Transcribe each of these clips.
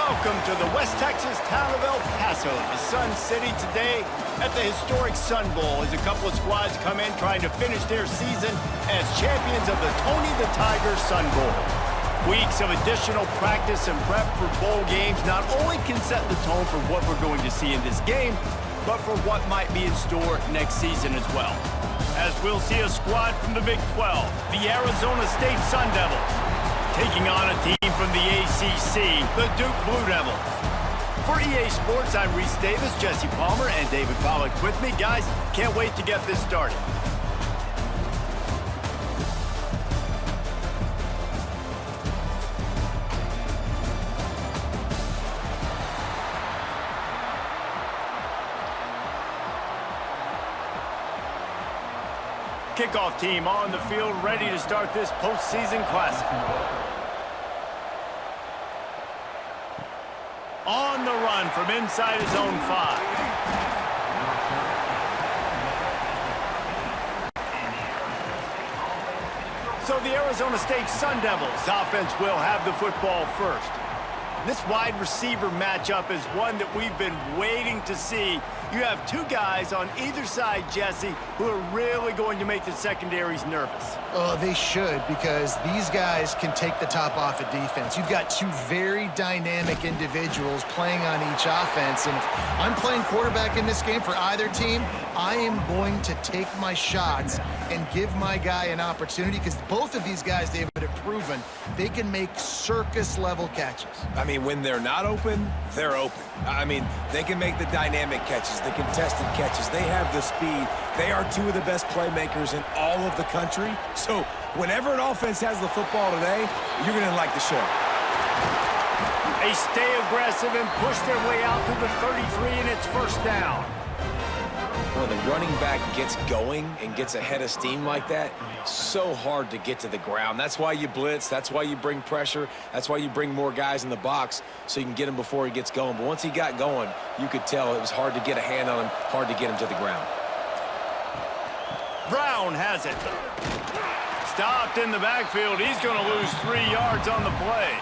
Welcome to the West Texas town of El Paso, the Sun City today at the historic Sun Bowl as a couple of squads come in trying to finish their season as champions of the Tony the Tiger Sun Bowl. Weeks of additional practice and prep for bowl games not only can set the tone for what we're going to see in this game, but for what might be in store next season as well. As we'll see a squad from the Big 12, the Arizona State Sun Devils, taking on a team from the ACC, the Duke Blue Devils. For EA Sports, I'm Reese Davis, Jesse Palmer, and David Pollack with me. Guys, can't wait to get this started. Kickoff team on the field, ready to start this postseason classic. On the run from inside his own 5. So the Arizona State Sun Devils offense will have the football first. This wide receiver matchup is one that we've been waiting to see. You have two guys on either side, Jesse, who are really going to make the secondaries nervous. Oh, they should, because these guys can take the top off of defense. You've got two very dynamic individuals playing on each offense, and if I'm playing quarterback in this game for either team, I am going to take my shots and give my guy an opportunity, because both of these guys, David, have proven they can make circus-level catches. I mean, when they're not open, they're open. I mean, they can make the dynamic catches, the contested catches. They have the speed. They are two of the best playmakers in all of the country. So whenever an offense has the football today, you're going to like the show. They stay aggressive and push their way out to the 33, and it's first down. When the running back gets going and gets ahead of steam like that, so hard to get to the ground. That's why you blitz. That's why you bring pressure. That's why you bring more guys in the box so you can get him before he gets going. But once he got going, you could tell it was hard to get a hand on him, hard to get him to the ground. Brown has it. Stopped in the backfield. He's going to lose 3 yards on the play.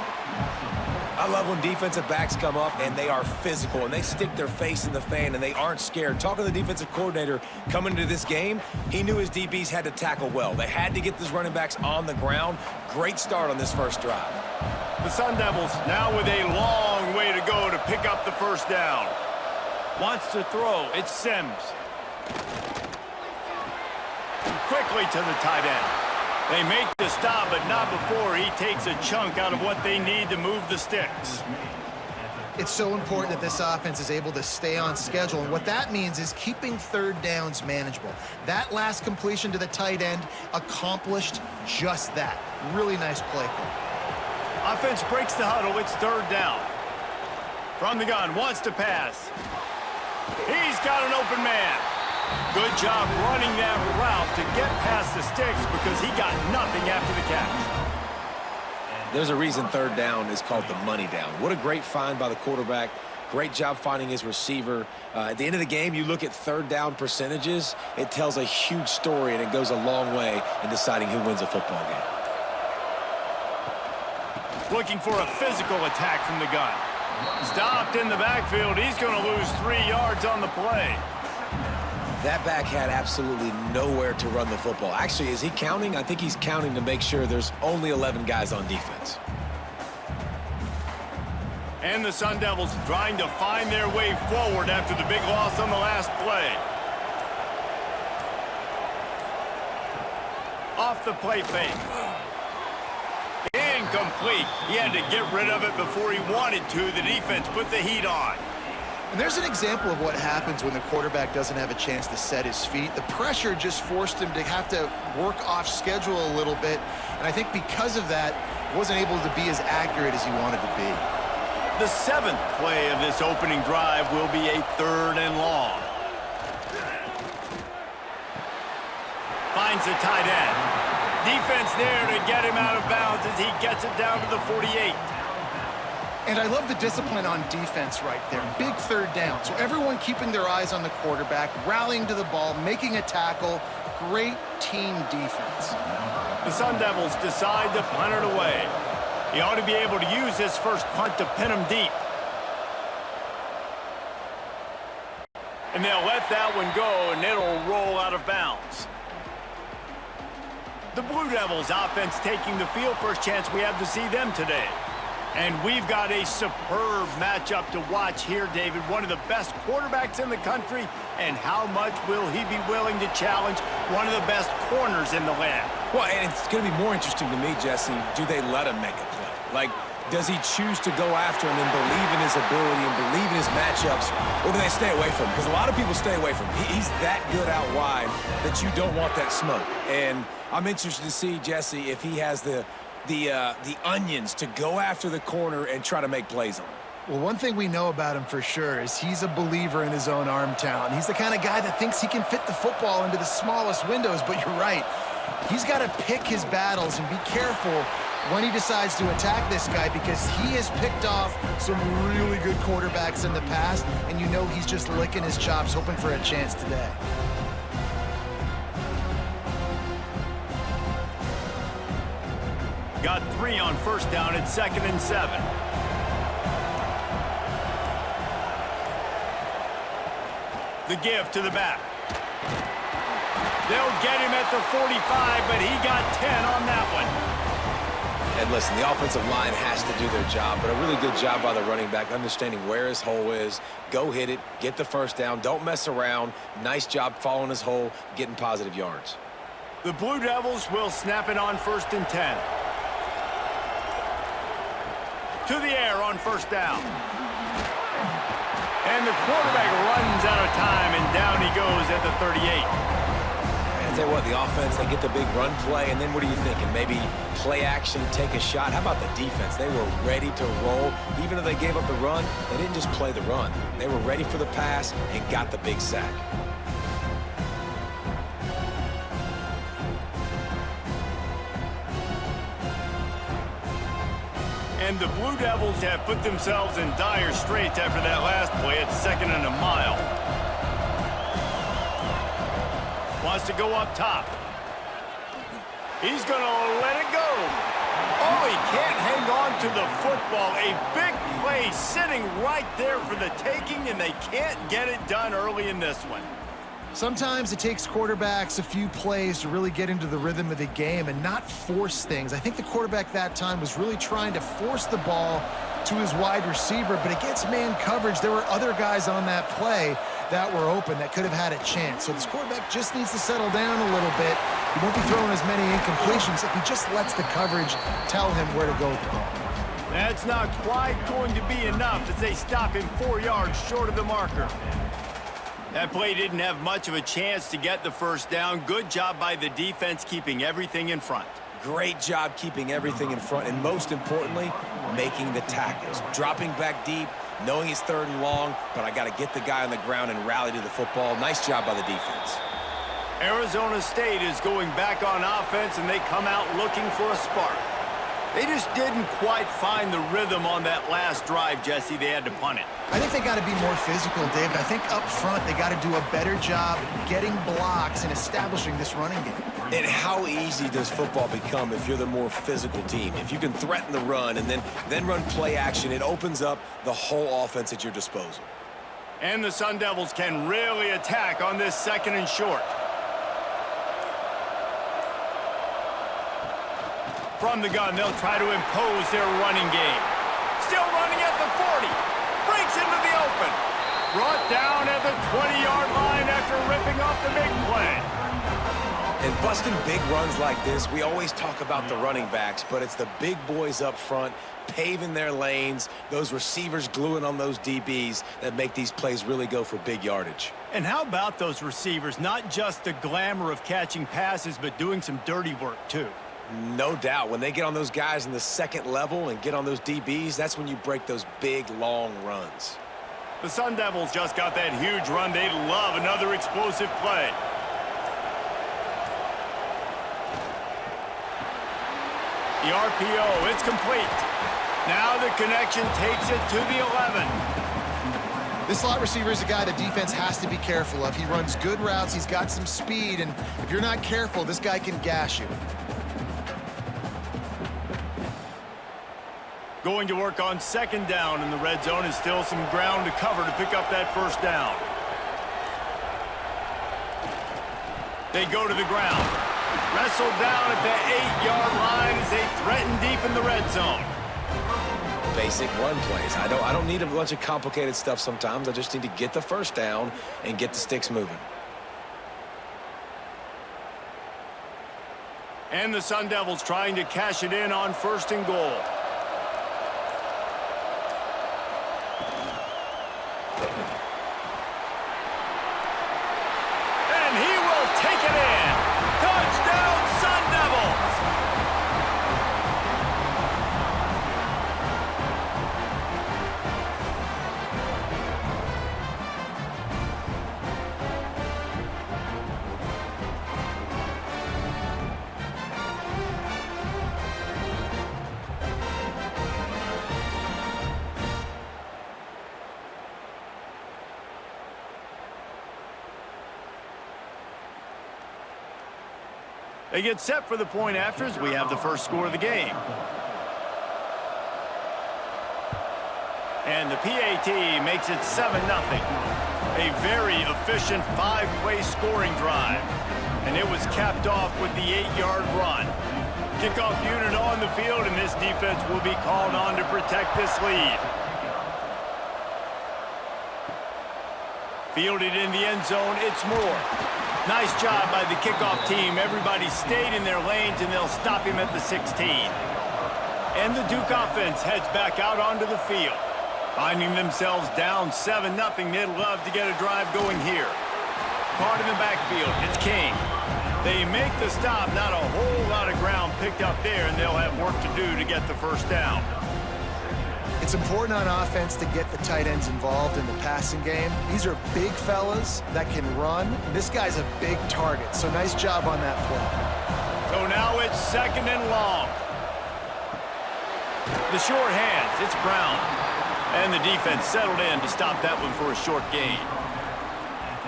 I love when defensive backs come up and they are physical and they stick their face in the fan and they aren't scared. Talking to the defensive coordinator coming into this game, he knew his DBs had to tackle well. They had to get those running backs on the ground. Great start on this first drive. The Sun Devils now with a long way to go to pick up the first down. Wants to throw. It's Sims. Quickly to the tight end. They make the stop, but not before he takes a chunk out of what they need to move the sticks. It's so important that this offense is able to stay on schedule, and what that means is keeping third downs manageable. That last completion to the tight end accomplished just that. Really nice play call. Offense breaks the huddle. It's third down. From the gun, wants to pass. He's got an open man. Good job running that route to get past the sticks because he got nothing after the catch. There's a reason third down is called the money down. What a great find by the quarterback. Great job finding his receiver. At the end of the game, you look at third down percentages. It tells a huge story, and it goes a long way in deciding who wins a football game. Looking for a physical attack from the gun. Stopped in the backfield. He's going to lose 3 yards on the play. That back had absolutely nowhere to run the football. Actually, is he counting? I think he's counting to make sure there's only 11 guys on defense. And the Sun Devils trying to find their way forward after the big loss on the last play. Off the play fake. Incomplete. He had to get rid of it before he wanted to. The defense put the heat on. And there's an example of what happens when the quarterback doesn't have a chance to set his feet. The pressure just forced him to have to work off schedule a little bit. And I think because of that, wasn't able to be as accurate as he wanted to be. The 7th play of this opening drive will be a 3rd and long. Finds the tight end. Defense there to get him out of bounds as he gets it down to the 48. And I love the discipline on defense right there. Big third down. So everyone keeping their eyes on the quarterback, rallying to the ball, making a tackle. Great team defense. The Sun Devils decide to punt it away. He ought to be able to use this first punt to pin him deep. And they'll let that one go, and it'll roll out of bounds. The Blue Devils offense taking the field. First chance we have to see them today. And we've got a superb matchup to watch here, David. One of the best quarterbacks in the country. And how much will he be willing to challenge one of the best corners in the land? Well, and it's going to be more interesting to me, Jesse, do they let him make a play? Like, does he choose to go after him and believe in his ability and believe in his matchups, or do they stay away from him? Because a lot of people stay away from him. He's that good out wide that you don't want that smoke. And I'm interested to see, Jesse, if he has the onions to go after the corner and try to make plays on him. Well, one thing we know about him for sure is he's a believer in his own arm talent. He's the kind of guy that thinks he can fit the football into the smallest windows, but you're right. He's got to pick his battles and be careful when he decides to attack this guy, because he has picked off some really good quarterbacks in the past, and you know he's just licking his chops, hoping for a chance today. Got 3 on first down at 2nd and 7. The give to the back. They'll get him at the 45, but he got 10 on that one. And listen, the offensive line has to do their job, but a really good job by the running back, understanding where his hole is. Go hit it, get the first down, don't mess around. Nice job following his hole, getting positive yards. The Blue Devils will snap it on 1st and 10. To the air on first down. And the quarterback runs out of time, and down he goes at the 38. I tell you what, the offense, they get the big run play, and then what are you thinking? Maybe play action, take a shot. How about the defense? They were ready to roll. Even though they gave up the run, they didn't just play the run. They were ready for the pass and got the big sack. And the Blue Devils have put themselves in dire straits after that last play at 2nd and a mile. Wants to go up top. He's going to let it go. Oh, he can't hang on to the football. A big play sitting right there for the taking, and they can't get it done early in this one. Sometimes it takes quarterbacks a few plays to really get into the rhythm of the game and not force things. I think the quarterback that time was really trying to force the ball to his wide receiver, but against man coverage, there were other guys on that play that were open that could have had a chance. So this quarterback just needs to settle down a little bit. He won't be throwing as many incompletions if he just lets the coverage tell him where to go with the ball. That's not quite going to be enough as they stop him 4 yards short of the marker. That play didn't have much of a chance to get the first down. Good job by the defense keeping everything in front. Great job keeping everything in front, and most importantly, making the tackles. Dropping back deep, knowing he's 3rd and long, but I got to get the guy on the ground and rally to the football. Nice job by the defense. Arizona State is going back on offense, and they come out looking for a spark. They just didn't quite find the rhythm on that last drive, Jesse. They had to punt it. I think they got to be more physical, David. I think up front they got to do a better job getting blocks and establishing this running game. And how easy does football become if you're the more physical team? If you can threaten the run and then run play action, it opens up the whole offense at your disposal. And the Sun Devils can really attack on this 2nd and short. From the gun, they'll try to impose their running game. Still running at the 40. Breaks into the open. Brought down at the 20-yard line after ripping off the big play. And busting big runs like this, we always talk about the running backs, but it's the big boys up front, paving their lanes, those receivers gluing on those DBs that make these plays really go for big yardage. And how about those receivers? Not just the glamour of catching passes, but doing some dirty work, too. No doubt. When they get on those guys in the 2nd level and get on those DBs, that's when you break those big, long runs. The Sun Devils just got that huge run. They love another explosive play. The RPO, it's complete. Now the connection takes it to the 11. This slot receiver is a guy the defense has to be careful of. He runs good routes. He's got some speed, and if you're not careful, this guy can gash you. Going to work on 2nd down, and the red zone is still some ground to cover to pick up that first down. They go to the ground. Wrestled down at the 8-yard line as they threaten deep in the red zone. Basic run plays. I don't need a bunch of complicated stuff sometimes. I just need to get the first down and get the sticks moving. And the Sun Devils trying to cash it in on 1st and goal. And he will take it in. Touchdown, Sun Devils! They get set for the point after as we have the first score of the game. And the PAT makes it 7-0. A very efficient 5-play scoring drive. And it was capped off with the 8-yard run. Kickoff unit on the field, and this defense will be called on to protect this lead. Fielded in the end zone, it's Moore. Nice job by the kickoff team. Everybody stayed in their lanes, and they'll stop him at the 16. And the Duke offense heads back out onto the field. Finding themselves down 7-0, they'd love to get a drive going here. Caught in the backfield, it's King. They make the stop, not a whole lot of ground picked up there, and they'll have work to do to get the first down. It's important on offense to get the tight ends involved in the passing game. These are big fellas that can run. This guy's a big target, so nice job on that play. So now it's 2nd and long. The short hands, it's Brown. And the defense settled in to stop that one for a short gain.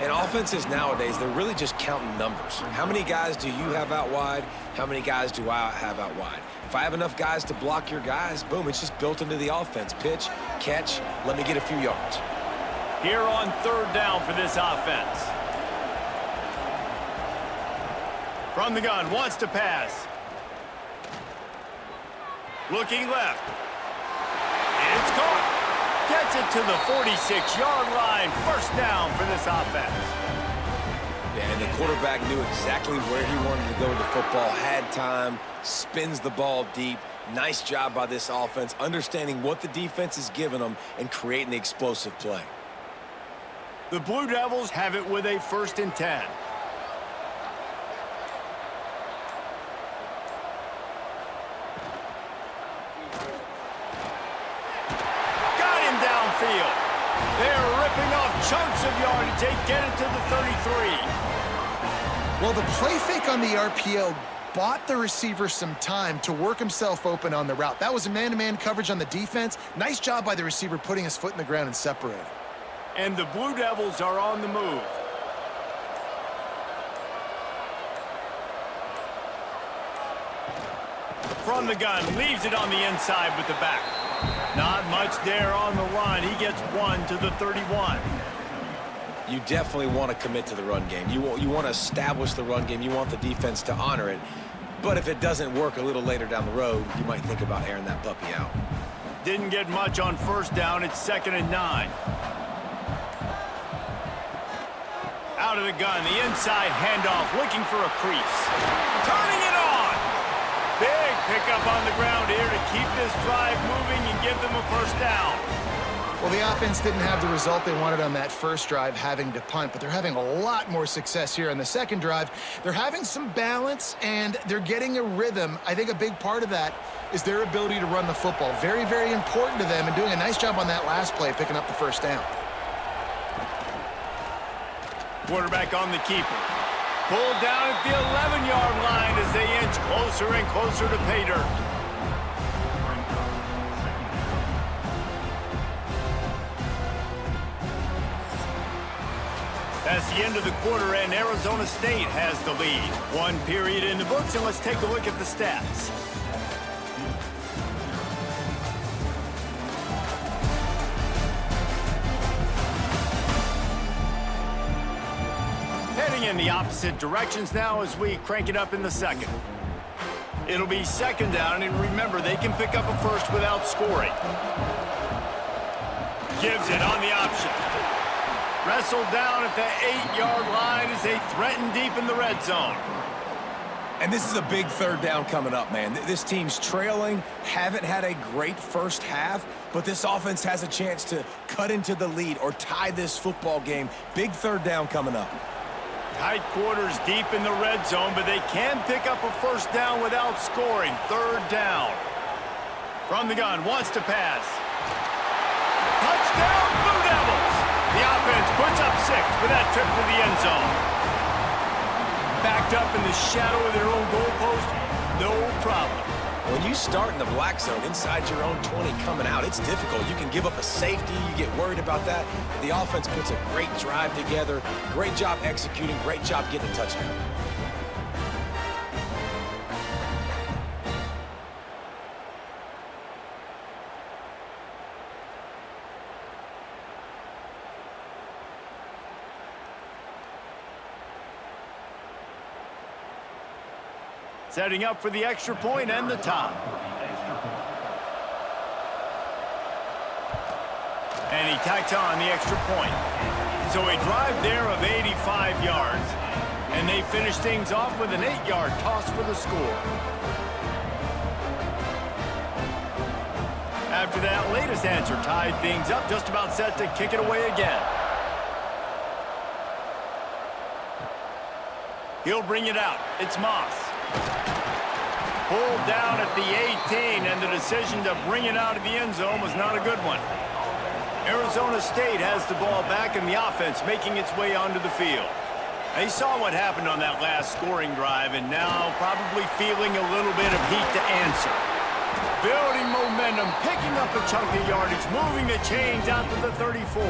And offenses nowadays, they're really just counting numbers. How many guys do you have out wide? How many guys do I have out wide? If I have enough guys to block your guys, boom, it's just built into the offense. Pitch, catch, let me get a few yards. Here on 3rd down for this offense. From the gun, wants to pass. Looking left. It's caught. Gets it to the 46-yard line. 1st down for this offense. And the quarterback knew exactly where he wanted to go with the football, had time, spins the ball deep. Nice job by this offense, understanding what the defense is giving them and creating the explosive play. The Blue Devils have it with a 1st and 10. Got him downfield. They're ripping off chunks of yardage. They get it to the 33. Well, the play fake on the RPO bought the receiver some time to work himself open on the route. That was a man-to-man coverage on the defense. Nice job by the receiver putting his foot in the ground and separating. And the Blue Devils are on the move. From the gun, leaves it on the inside with the back. Not much there on the run. He gets 1 to the 31. You definitely want to commit to the run game. You want to establish the run game. You want the defense to honor it. But if it doesn't work a little later down the road, you might think about airing that puppy out. Didn't get much on 1st down. It's 2nd and 9. Out of the gun, the inside handoff, looking for a crease. Turning it on! Big pickup on the ground here to keep this drive moving and give them a 1st down. Well, the offense didn't have the result they wanted on that first drive, having to punt, but they're having a lot more success here on the second drive. They're having some balance, and they're getting a rhythm. I think a big part of that is their ability to run the football. Very, very important to them, and doing a nice job on that last play, picking up the 1st down. Quarterback on the keeper. Pulled down at the 11-yard line as they inch closer and closer to pay dirt. That's the end of the quarter, and Arizona State has the lead. 1 period in the books, and let's take a look at the stats. Heading in the opposite directions now as we crank it up in the second. It'll be second down, and remember, they can pick up a first without scoring. Gives it on the option. Wrestled down at the 8-yard line as they threaten deep in the red zone. And this is a big third down coming up, man. This team's trailing, haven't had a great first half, but this offense has a chance to cut into the lead or tie this football game. Big third down coming up. Tight quarters deep in the red zone, but they can pick up a first down without scoring. Third down. From the gun, wants to pass. Touchdown, Blue Devils! The offense puts up 6 with that trip to the end zone. Backed up in the shadow of their own goalpost, no problem. When you start in the black zone inside your own 20 coming out, it's difficult. You can give up a safety. You get worried about that. The offense puts a great drive together. Great job executing. Great job getting a touchdown. Setting up for the extra point and the tie. And he tacks on the extra point. So a drive there of 85 yards. And they finish things off with an 8-yard toss for the score. After that latest answer tied things up, just about set to kick it away again. He'll bring it out. It's Moss. Pulled down at the 18, and the decision to bring it out of the end zone was not a good one. Arizona State has the ball back, and the offense making its way onto the field. They saw what happened on that last scoring drive, and now probably feeling a little bit of heat to answer. Building momentum, picking up a chunk of yardage, moving the chains out to the 34.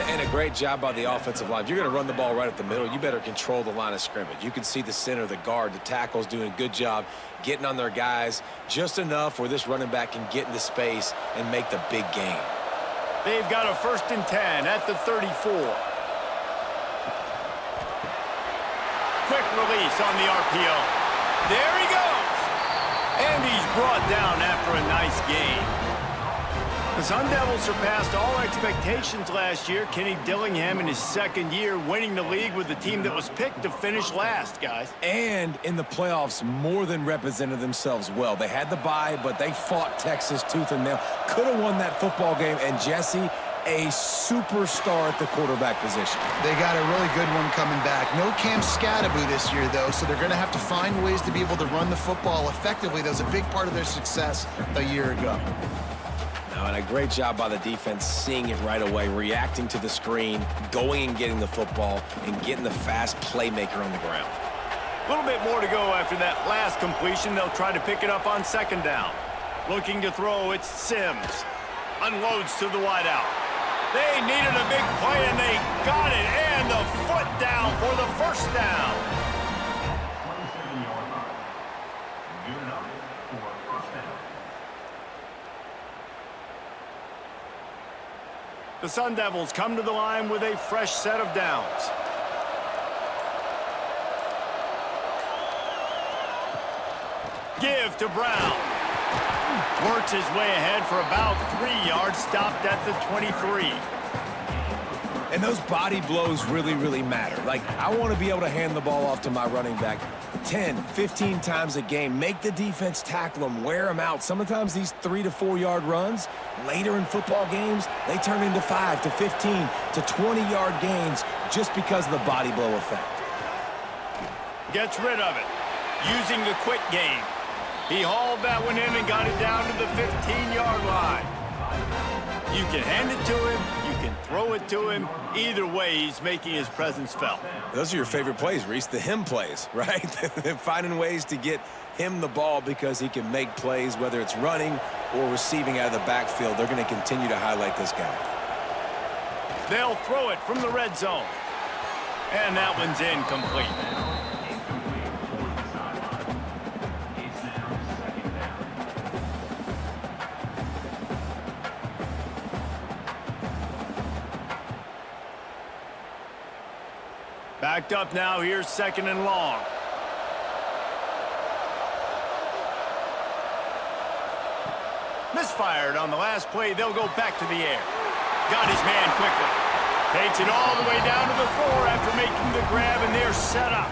And a great job by the offensive line. If you're going to run the ball right up the middle, you better control the line of scrimmage. You can see the center, the guard, the tackles doing a good job getting on their guys just enough where this running back can get into space and make the big gain. They've got a 1st and 10 at the 34. Quick release on the RPO. There he goes. And he's brought down after a nice gain. The Sun Devils surpassed all expectations last year. Kenny Dillingham in his 2nd year winning the league with the team that was picked to finish last, guys. And in the playoffs, more than represented themselves well. They had the bye, but they fought Texas tooth and nail. Could have won that football game. And Jesse, a superstar at the quarterback position. They got a really good one coming back. No Cam Scattaboo this year, though, so they're going to have to find ways to be able to run the football effectively. That was a big part of their success a year ago. And a great job by the defense seeing it right away, reacting to the screen, going and getting the football, and getting the fast playmaker on the ground. A little bit more to go after that last completion. They'll try to pick it up on 2nd down. Looking to throw, it's Sims. Unloads to the wideout. They needed a big play, and they got it. And the foot down for the 1st down. The Sun Devils come to the line with a fresh set of downs. Give to Brown. Works his way ahead for about 3 yards, stopped at the 23. And those body blows really, really matter. Like, I want to be able to hand the ball off to my running back 10, 15 times a game. Make the defense tackle them, wear them out. Sometimes these 3 to 4 yard runs, later in football games, they turn into 5 to 15 to 20-yard gains just because of the body blow effect. Gets rid of it, using the quick game. He hauled that one in and got it down to the 15-yard line. You can hand it to him, you can throw it to him. Either way, he's making his presence felt. Those are your favorite plays, Reese, the him plays, right? Finding ways to get him the ball because he can make plays, whether it's running or receiving out of the backfield. They're going to continue to highlight this guy. They'll throw it from the red zone. And that one's incomplete. Backed up now, here's 2nd and long. Misfired on the last play, they'll go back to the air. Got his man quickly. Takes it all the way down to the 4 after making the grab, and they're set up.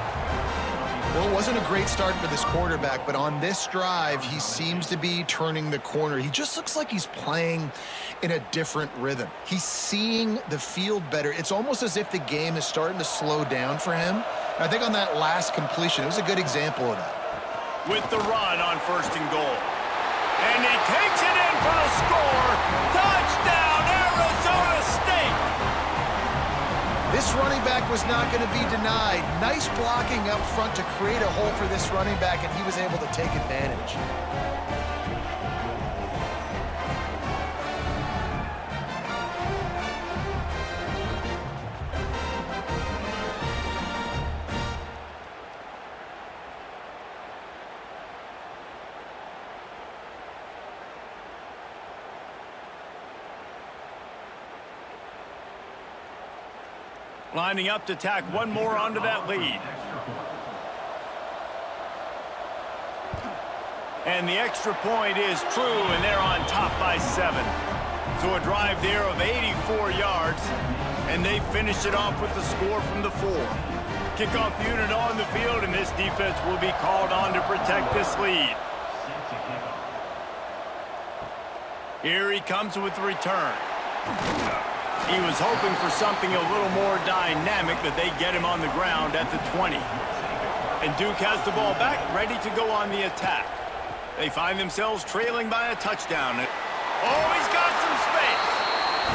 Well, it wasn't a great start for this quarterback, but on this drive, he seems to be turning the corner. He just looks like he's playing in a different rhythm. He's seeing the field better. It's almost as if the game is starting to slow down for him. And I think on that last completion, it was a good example of that. With the run on 1st and goal. And he takes it in for the score. Touchdown, Arizona State! This running back was not going to be denied. Nice blocking up front to create a hole for this running back, and he was able to take advantage. Lining up to tack one more onto that lead. And the extra point is true, and they're on top by 7. So a drive there of 84 yards, and they finished it off with the score from the 4. Kickoff unit on the field, and this defense will be called on to protect this lead. Here he comes with the return. He was hoping for something a little more dynamic, but they get him on the ground at the 20. And Duke has the ball back, ready to go on the attack. They find themselves trailing by a touchdown. Oh, he's got some space.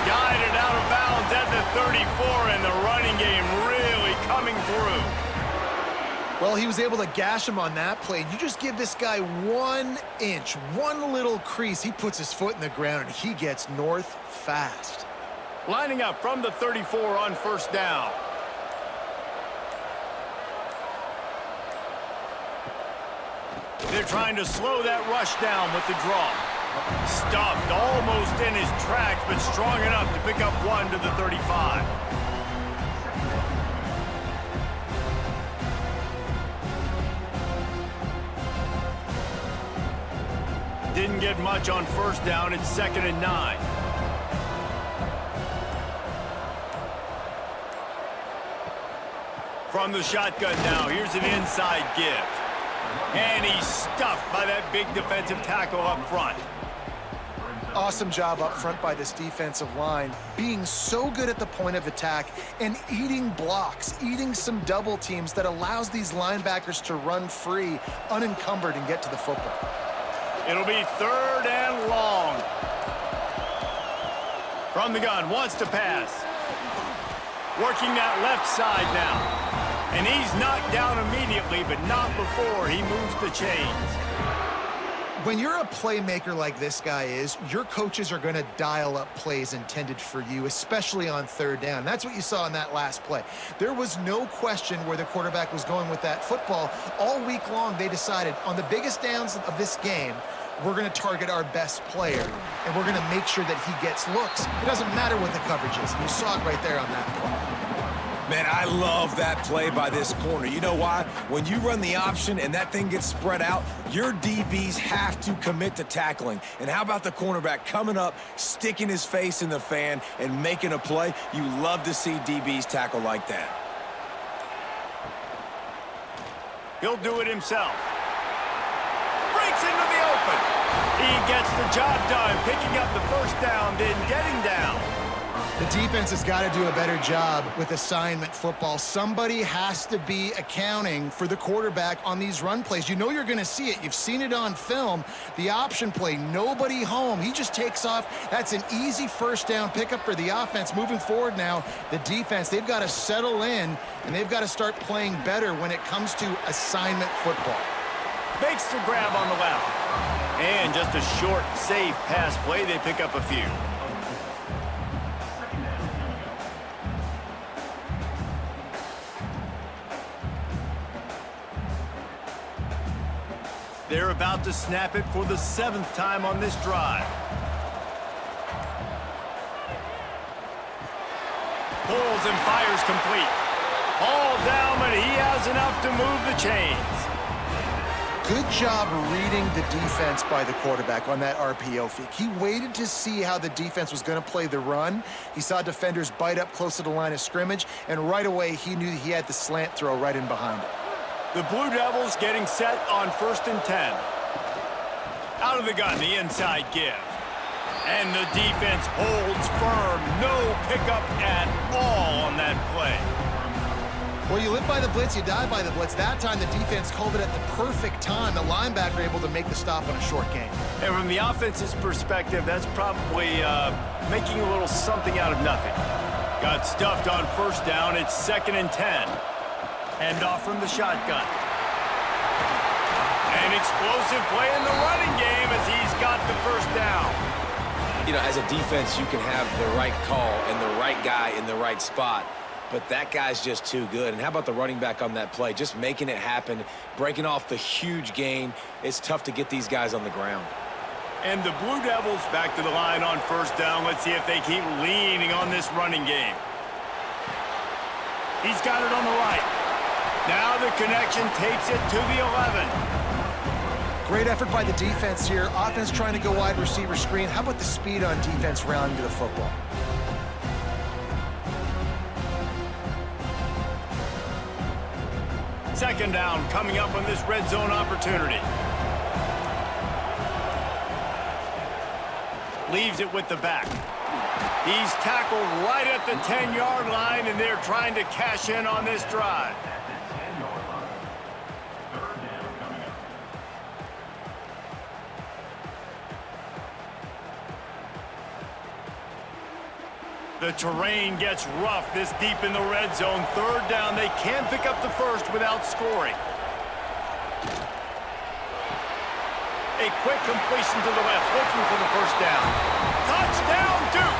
Guided out of bounds at the 34, and the running game really coming through. Well, he was able to gash him on that play. You just give this guy 1 inch, one little crease. He puts his foot in the ground, and he gets north fast. Lining up from the 34 on 1st down. They're trying to slow that rush down with the draw. Stuffed almost in his tracks, but strong enough to pick up 1 to the 35. Didn't get much on 1st down. It's 2nd and 9. From the shotgun now, here's an inside give. And he's stuffed by that big defensive tackle up front. Awesome job up front by this defensive line, being so good at the point of attack and eating blocks, eating some double teams that allows these linebackers to run free, unencumbered, and get to the football. It'll be 3rd and long. From the gun, wants to pass. Working that left side now. And he's knocked down immediately, but not before he moves the chains. When you're a playmaker like this guy is, your coaches are going to dial up plays intended for you, especially on 3rd down. That's what you saw in that last play. There was no question where the quarterback was going with that football. All week long, they decided on the biggest downs of this game, we're going to target our best player, and we're going to make sure that he gets looks. It doesn't matter what the coverage is. You saw it right there on that play. Man, I love that play by this corner. You know why? When you run the option and that thing gets spread out, your DBs have to commit to tackling. And how about the cornerback coming up, sticking his face in the fan, and making a play? You love to see DBs tackle like that. He'll do it himself. Breaks into the open. He gets the job done, picking up the 1st down, then getting down. The defense has got to do a better job with assignment football. Somebody has to be accounting for the quarterback on these run plays. You know you're going to see it. You've seen it on film. The option play, nobody home. He just takes off. That's an easy 1st down pickup for the offense. Moving forward now, the defense, they've got to settle in, and they've got to start playing better when it comes to assignment football. Makes the grab on the left. And just a short, safe pass play. They pick up a few. They're about to snap it for the 7th time on this drive. Pulls and fires complete. All down, but he has enough to move the chains. Good job reading the defense by the quarterback on that RPO fake. He waited to see how the defense was going to play the run. He saw defenders bite up close to the line of scrimmage, and right away he knew he had the slant throw right in behind it. The Blue Devils getting set on 1st and 10. Out of the gun, the inside give. And the defense holds firm. No pickup at all on that play. Well, you live by the blitz, you die by the blitz. That time, the defense called it at the perfect time. The linebacker able to make the stop on a short gain. And from the offense's perspective, that's probably making a little something out of nothing. Got stuffed on 1st down. It's 2nd and 10. Hand off from the shotgun. An explosive play in the running game as he's got the 1st down. You know, as a defense, you can have the right call and the right guy in the right spot. But that guy's just too good. And how about the running back on that play? Just making it happen, breaking off the huge gain. It's tough to get these guys on the ground. And the Blue Devils back to the line on 1st down. Let's see if they keep leaning on this running game. He's got it on the right. Now the connection takes it to the 11. Great effort by the defense here. Offense trying to go wide receiver screen. How about the speed on defense rounding to the football? Second down coming up on this red zone opportunity. Leaves it with the back. He's tackled right at the 10-yard line, and they're trying to cash in on this drive. The terrain gets rough this deep in the red zone. 3rd down. They can't pick up the 1st without scoring. A quick completion to the left, looking for the 1st down. Touchdown, Duke!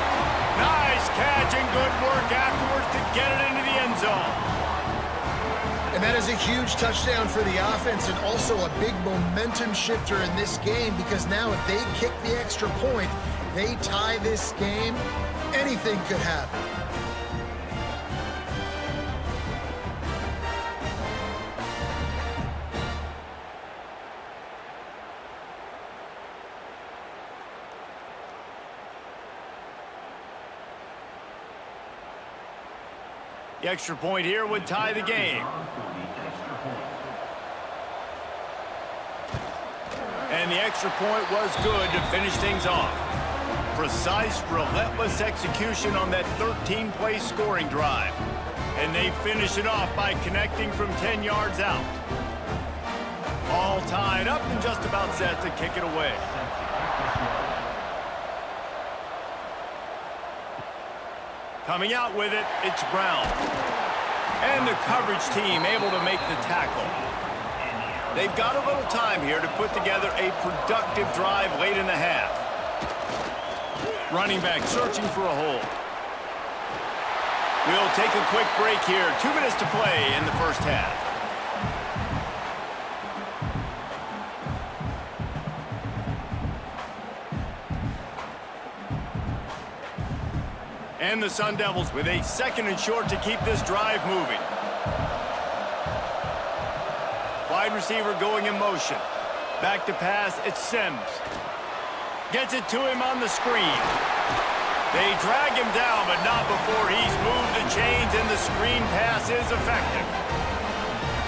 Nice catch and good work afterwards to get it into the end zone. And that is a huge touchdown for the offense and also a big momentum shifter in this game, because now if they kick the extra point, they tie this game, anything could happen. The extra point here would tie the game. And the extra point was good to finish things off. Precise, relentless execution on that 13-play scoring drive. And they finish it off by connecting from 10 yards out. All tied up and just about set to kick it away. Coming out with it, it's Brown. And the coverage team able to make the tackle. They've got a little time here to put together a productive drive late in the half. Running back searching for a hole. We'll take a quick break here. 2 minutes to play in the 1st half. And the Sun Devils with a 2nd and short to keep this drive moving. Wide receiver going in motion. Back to pass, it's Sims. Gets it to him on the screen. They drag him down, but not before he's moved the chains, and the screen pass is effective.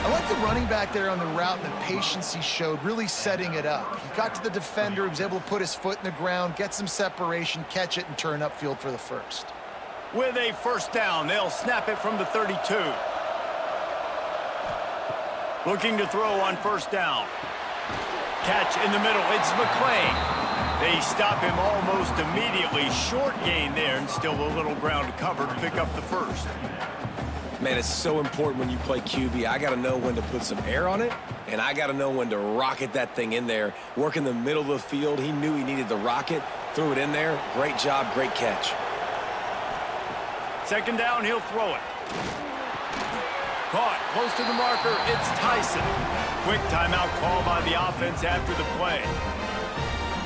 I like the running back there on the route and the patience he showed, really setting it up. He got to the defender, he was able to put his foot in the ground, get some separation, catch it, and turn upfield for the 1st. With a 1st down, they'll snap it from the 32. Looking to throw on 1st down. Catch in the middle, it's McClain. They stop him almost immediately. Short gain there, and still a little ground to cover to pick up the 1st. Man, it's so important when you play QB. I got to know when to put some air on it, and I got to know when to rocket that thing in there. Work in the middle of the field. He knew he needed the rocket, threw it in there. Great job, great catch. 2nd down, he'll throw it. Caught close to the marker, it's Tyson. Quick timeout call by the offense after the play.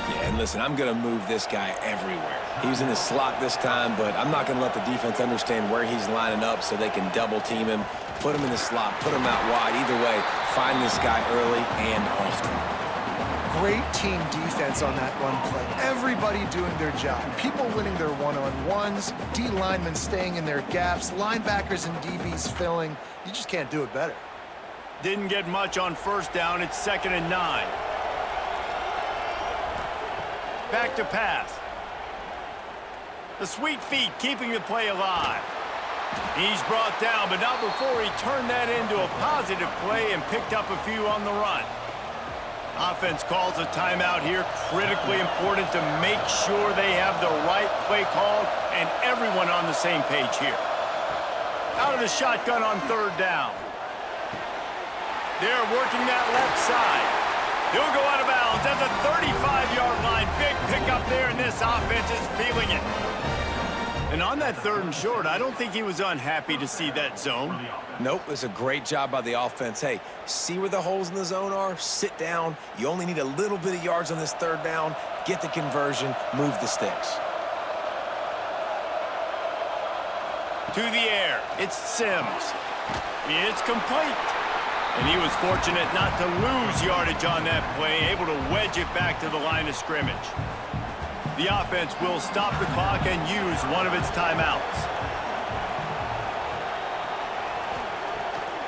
Yeah, and listen, I'm going to move this guy everywhere. He's in the slot this time, but I'm not going to let the defense understand where he's lining up so they can double team him. Put him in the slot, put him out wide. Either way, find this guy early and often. Great team defense on that run play. Everybody doing their job. People winning their one-on-ones, D linemen staying in their gaps, linebackers and DBs filling. You just can't do it better. Didn't get much on first down. It's 2nd and 9. Back to pass. The sweet feet keeping the play alive. He's brought down, but not before he turned that into a positive play and picked up a few on the run. Offense calls a timeout here. Critically important to make sure they have the right play called and everyone on the same page here. Out of the shotgun on 3rd down. They're working that left side. He'll go out of bounds at the 35-yard line. Big pickup there, and this offense is feeling it. And on that 3rd and short, I don't think he was unhappy to see that zone. Nope, it's a great job by the offense. Hey, see where the holes in the zone are? Sit down. You only need a little bit of yards on this 3rd down. Get the conversion, move the sticks. To the air, it's Sims. It's complete. And he was fortunate not to lose yardage on that play, able to wedge it back to the line of scrimmage. The offense will stop the clock and use one of its timeouts.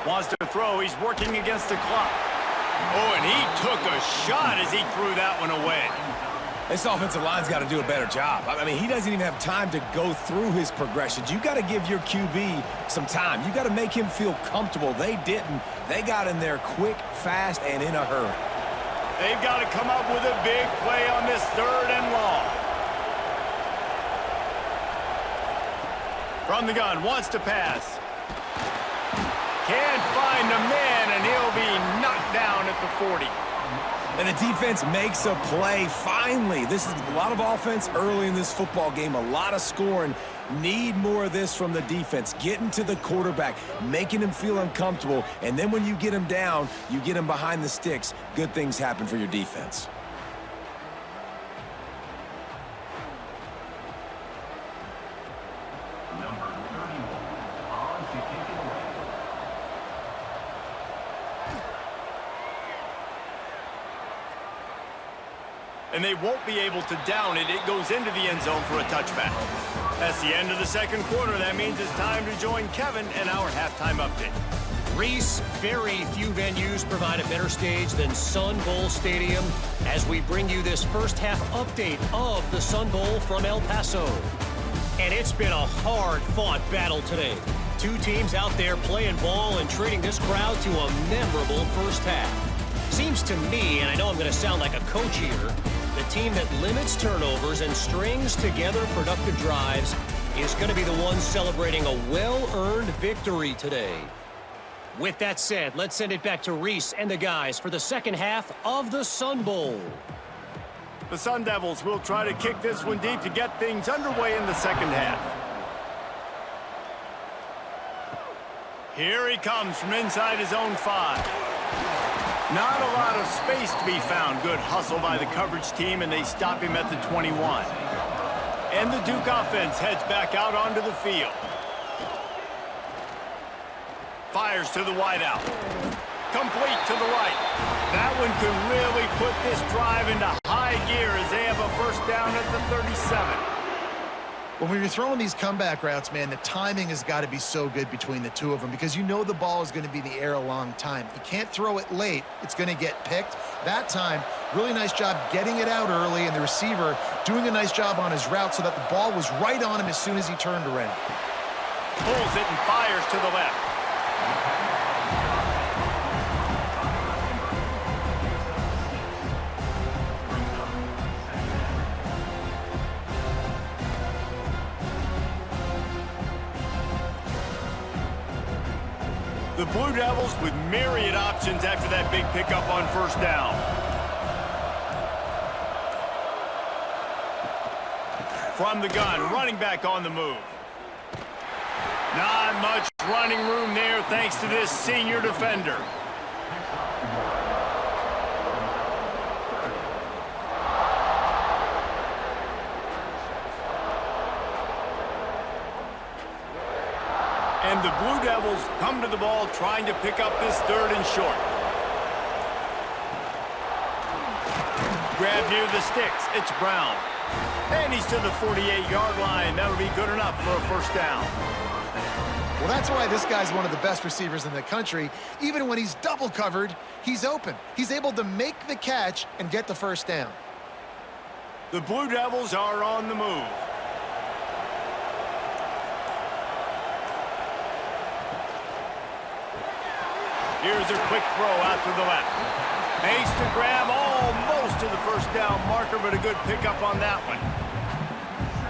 Wants to throw. He's working against the clock. Oh, and he took a shot as he threw that one away. This offensive line's got to do a better job. I mean, he doesn't even have time to go through his progressions. You got to give your QB some time. You got to make him feel comfortable. They didn't. They got in there quick, fast, and in a hurry. They've got to come up with a big play on this 3rd and long. From the gun, wants to pass. Can't find the man, and he'll be knocked down at the 40. And the defense makes a play, finally. This is a lot of offense early in this football game, a lot of scoring. Need more of this from the defense. Getting to the quarterback, making him feel uncomfortable, and then when you get him down, you get him behind the sticks. Good things happen for your defense. And they won't be able to down it. It goes into the end zone for a touchback. That's the end of the 2nd quarter. That means it's time to join Kevin and our halftime update. Reese, very few venues provide a better stage than Sun Bowl Stadium as we bring you this first half update of the Sun Bowl from El Paso. And it's been a hard-fought battle today. Two teams out there playing ball and treating this crowd to a memorable first half. Seems to me, and I know I'm going to sound like a coach here, the team that limits turnovers and strings together productive drives is going to be the one celebrating a well-earned victory today. With that said, let's send it back to Reese and the guys for the second half of the Sun Bowl. The Sun Devils will try to kick this one deep to get things underway in the second half. Here he comes from inside his own 5. Not a lot of space to be found. Good hustle by the coverage team, and they stop him at the 21. And the Duke offense heads back out onto the field. Fires to the wideout. Complete to the right. That one could really put this drive into high gear as they have a first down at the 37. When you're throwing these comeback routes, man, the timing has got to be so good between the two of them because you know the ball is going to be in the air a long time. You can't throw it late. It's going to get picked. That time, really nice job getting it out early, and the receiver doing a nice job on his route so that the ball was right on him as soon as he turned around. Pulls it and fires to the left. The Blue Devils with myriad options after that big pickup on first down. From the gun, running back on the move. Not much running room there thanks to this senior defender. And the Blue Devils come to the ball trying to pick up this 3rd and short. Grab near the sticks. It's Brown. And he's to the 48-yard line. That'll be good enough for a first down. Well, that's why this guy's one of the best receivers in the country. Even when he's double covered, he's open. He's able to make the catch and get the first down. The Blue Devils are on the move. Here's a quick throw out to the left. Makes to grab almost to the first down marker, but a good pickup on that one.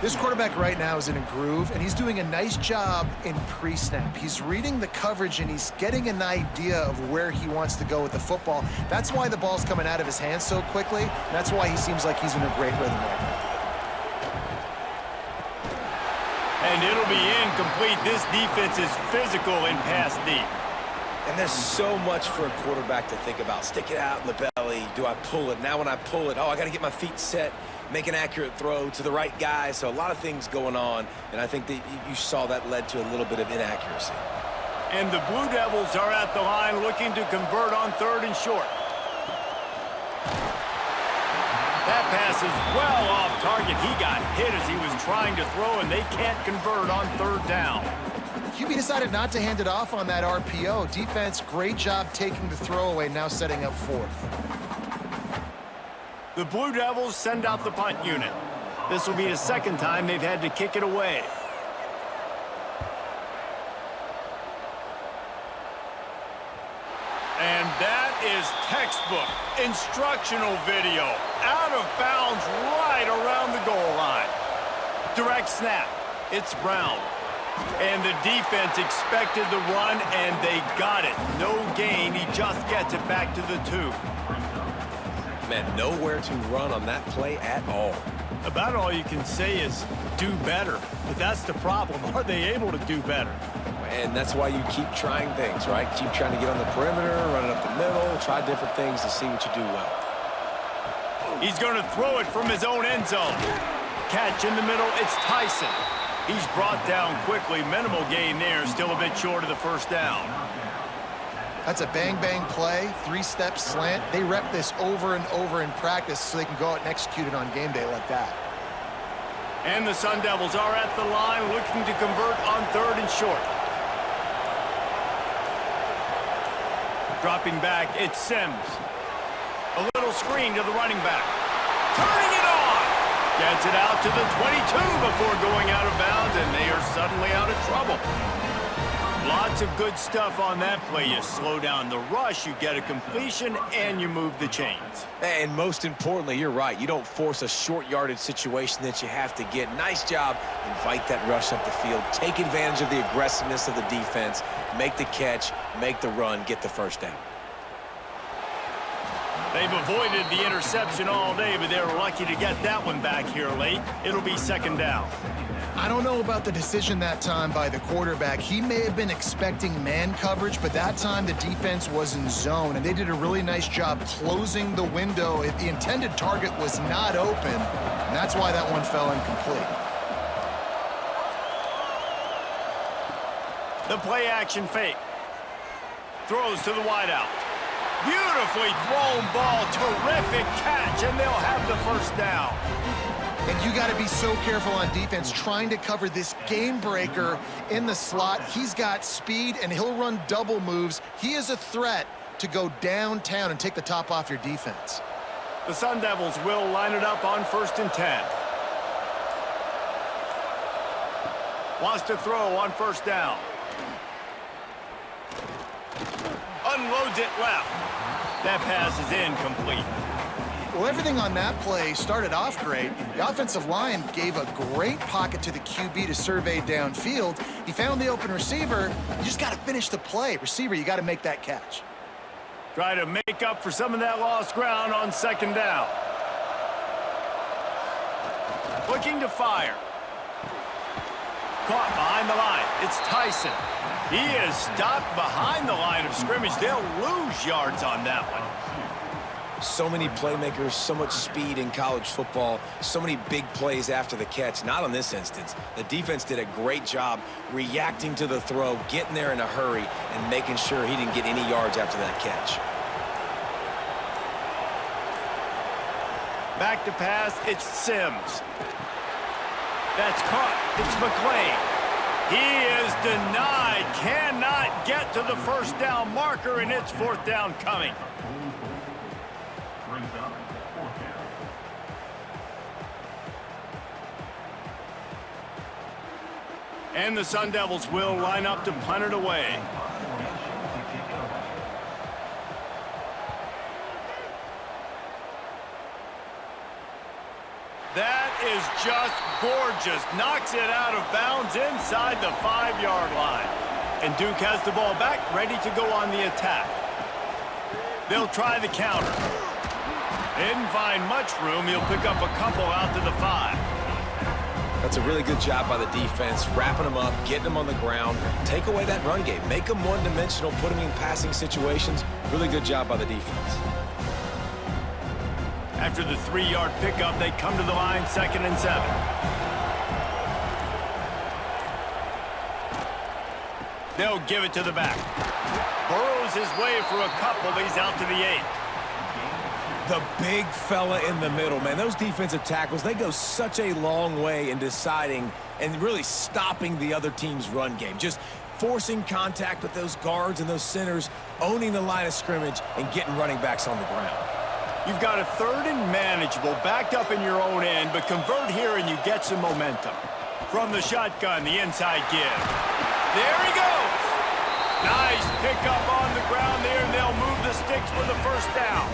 This quarterback right now is in a groove, and he's doing a nice job in pre-snap. He's reading the coverage, and he's getting an idea of where he wants to go with the football. That's why the ball's coming out of his hands so quickly, and that's why he seems like he's in a great rhythm right now. And it'll be incomplete. This defense is physical in pass deep. And there's so much for a quarterback to think about. Stick it out in the belly. Do I pull it? Now when I pull it, I got to get my feet set, make an accurate throw to the right guy. So a lot of things going on, and I think that you saw that led to a little bit of inaccuracy. And the Blue Devils are at the line looking to convert on 3rd and short. That pass is well off target. He got hit as he was trying to throw, and they can't convert on 3rd down. QB decided not to hand it off on that RPO. Defense, great job taking the throwaway, now setting up 4th. The Blue Devils send out the punt unit. This will be the 2nd time they've had to kick it away. And that is textbook instructional video. Out of bounds right around the goal line. Direct snap. It's Brown. And the defense expected the run, and they got it. No gain. He just gets it back to the 2. Man, nowhere to run on that play at all. About all you can say is do better. But that's the problem. Are they able to do better? And that's why you keep trying things, right? Keep trying to get on the perimeter, run it up the middle, try different things to see what you do well. He's going to throw it from his own end zone. Catch in the middle. It's Tyson. He's brought down quickly. Minimal gain there. Still a bit short of the first down. That's a bang-bang play, 3-step slant. They rep this over and over in practice so they can go out and execute it on game day like that. And the Sun Devils are at the line looking to convert on 3rd and short. Dropping back, it's Sims. A little screen to the running back. Turning it on! Gets it out to the 22 before going out of bounds, and they are suddenly out of trouble. Lots of good stuff on that play. You slow down the rush, you get a completion, and you move the chains. And most importantly, you're right. You don't force a short yardage situation that you have to get. Nice job. Invite that rush up the field. Take advantage of the aggressiveness of the defense. Make the catch, make the run, get the first down. They've avoided the interception all day, but they were lucky to get that one back here late. It'll be 2nd down. I don't know about the decision that time by the quarterback. He may have been expecting man coverage, but that time the defense was in zone, and they did a really nice job closing the window. The intended target was not open, and that's why that one fell incomplete. The play action fake. Throws to the wideout. Beautifully thrown ball. Terrific catch, and they'll have the first down. And you got to be so careful on defense trying to cover this game breaker in the slot. He's got speed, and he'll run double moves. He is a threat to go downtown and take the top off your defense. The Sun Devils will line it up on 1st and 10. Wants to throw on 1st down. Unloads it left. That pass is incomplete. Well, everything on that play started off great. The offensive line gave a great pocket to the QB to survey downfield. He found the open receiver. You just got to finish the play. Receiver, you got to make that catch. Try to make up for some of that lost ground on 2nd down. Looking to fire. Caught behind the line. It's Tyson. He is stopped behind the line of scrimmage. They'll lose yards on that one. So many playmakers, so much speed in college football, so many big plays after the catch. Not in this instance. The defense did a great job reacting to the throw, getting there in a hurry, and making sure he didn't get any yards after that catch. Back to pass, it's Sims. That's caught. It's McClain. He is denied. Cannot get to the first down marker, and it's fourth down coming. And the Sun Devils will line up to punt it away. That is just gorgeous. Knocks it out of bounds inside the 5-yard line. And Duke has the ball back, ready to go on the attack. They'll try the counter. Didn't find much room. He'll pick up a couple out to the 5. That's a really good job by the defense, wrapping them up, getting them on the ground. Take away that run game. Make them one-dimensional, put them in passing situations. Really good job by the defense. After the 3-yard pickup, they come to the line, 2nd and 7. They'll give it to the back. Burrows his way for a couple. He's out to the 8. The big fella in the middle, man. Those defensive tackles, they go such a long way in deciding and really stopping the other team's run game. Just forcing contact with those guards and those centers, owning the line of scrimmage, and getting running backs on the ground. You've got a 3rd and manageable, backed up in your own end, but convert here and you get some momentum. From the shotgun, the inside give. There he goes! Nice pickup on the ground there, and they'll move the sticks for the first down.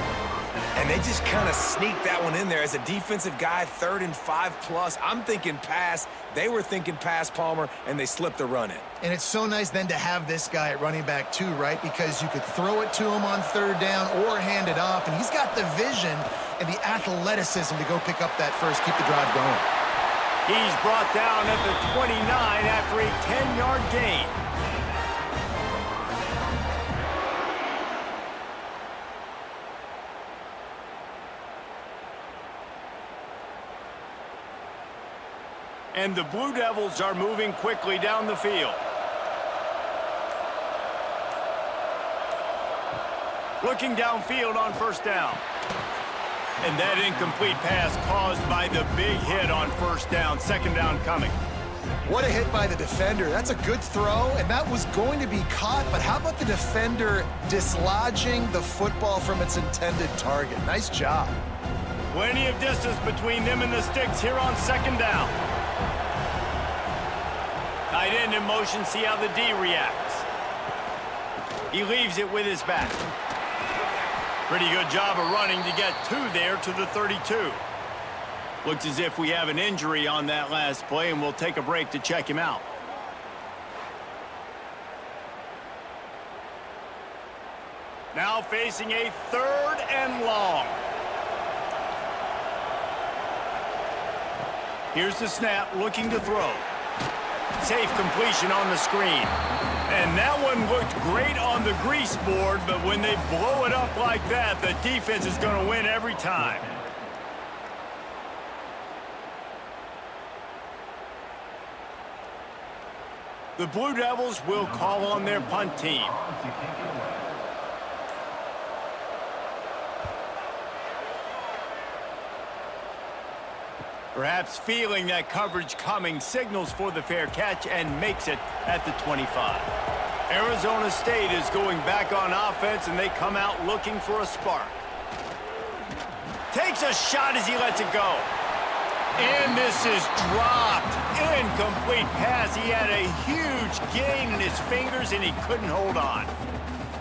And they just kind of sneaked that one in there. As a defensive guy, 3rd and 5+. I'm thinking pass. They were thinking pass, Palmer, and they slipped the run in. And it's so nice then to have this guy at running back too, right? Because you could throw it to him on 3rd down or hand it off, and he's got the vision and the athleticism to go pick up that first, keep the drive going. He's brought down at the 29 after a 10-yard gain. And the Blue Devils are moving quickly down the field. Looking downfield on 1st down. And that incomplete pass caused by the big hit on 1st down. 2nd down coming. What a hit by the defender. That's a good throw, and that was going to be caught, but how about the defender dislodging the football from its intended target? Nice job. Plenty of distance between them and the sticks here on 2nd down. Tight end in motion, see how the D reacts. He leaves it with his back. Pretty good job of running to get 2 there to the 32. Looks as if we have an injury on that last play, and we'll take a break to check him out. Now facing a 3rd and long. Here's the snap, looking to throw. Safe completion on the screen. And that one looked great on the grease board, but when they blow it up like that, the defense is going to win every time. The Blue Devils will call on their punt team. Perhaps feeling that coverage coming, signals for the fair catch and makes it at the 25. Arizona State is going back on offense, and they come out looking for a spark. Takes a shot as he lets it go. And this is dropped. Incomplete pass. He had a huge gain in his fingers, and he couldn't hold on.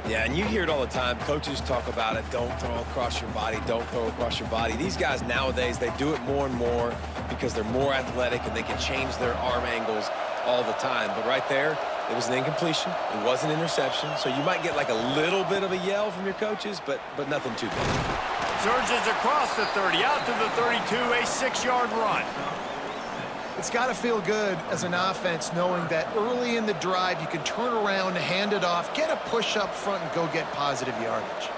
Yeah, and you hear it all the time. Coaches talk about it. Don't throw across your body. Don't throw across your body. These guys nowadays, they do it more and more because they're more athletic and they can change their arm angles all the time. But right there, it was an incompletion. It was an interception. So you might get like a little bit of a yell from your coaches, but nothing too big. Surges across the 30, out to the 32, a 6-yard run. It's got to feel good as an offense knowing that early in the drive you can turn around, hand it off, get a push up front, and go get positive yardage.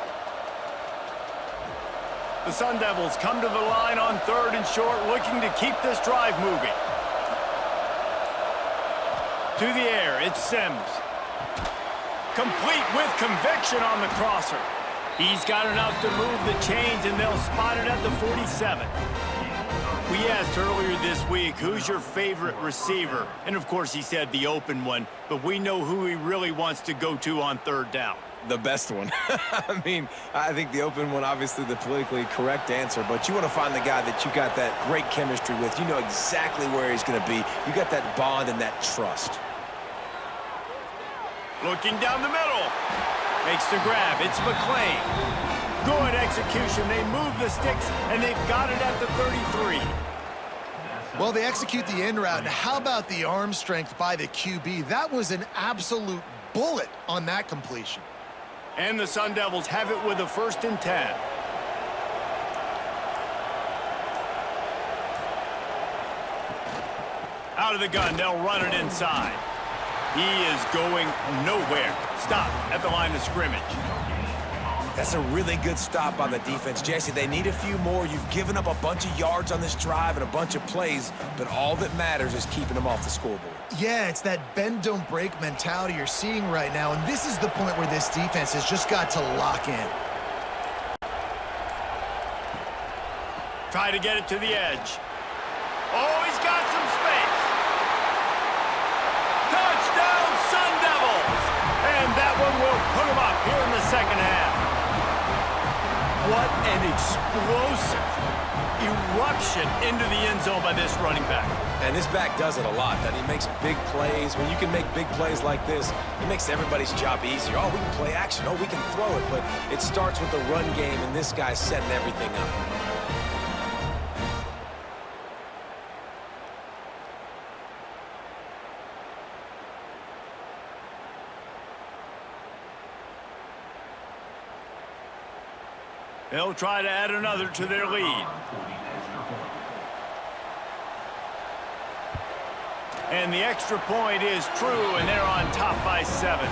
The Sun Devils come to the line on 3rd and short, looking to keep this drive moving. To the air, it's Sims. Complete with conviction on the crosser. He's got enough to move the chains, and they'll spot it at the 47. We asked earlier this week, who's your favorite receiver? And, of course, he said the open one, but we know who he really wants to go to on 3rd down. The best one. I mean, I think the open one, obviously the politically correct answer, but you want to find the guy that you got that great chemistry with. You know exactly where he's going to be. You got that bond and that trust. Looking down the middle. Makes the grab. It's McClain. Good execution. They move the sticks, and they've got it at the 33. Well, they execute the in route. Now, how about the arm strength by the QB? That was an absolute bullet on that completion. And the Sun Devils have it with a 1st and 10. Out of the gun, they'll run it inside. He is going nowhere. Stop at the line of scrimmage. That's a really good stop by the defense. Jesse, they need a few more. You've given up a bunch of yards on this drive and a bunch of plays, but all that matters is keeping them off the scoreboard. Yeah, it's that bend, don't break mentality you're seeing right now, and this is the point where this defense has just got to lock in. Try to get it to the edge. Oh, he's got some space. Touchdown, Sun Devils! And that one will put them up here in the 2nd half. What an explosive eruption into the end zone by this running back. And this back does it a lot. That he makes big plays. When you can make big plays like this, it makes everybody's job easier. Oh, we can play action. Oh, we can throw it. But it starts with the run game, and this guy's setting everything up. They'll try to add another to their lead. And the extra point is true, and they're on top by 7.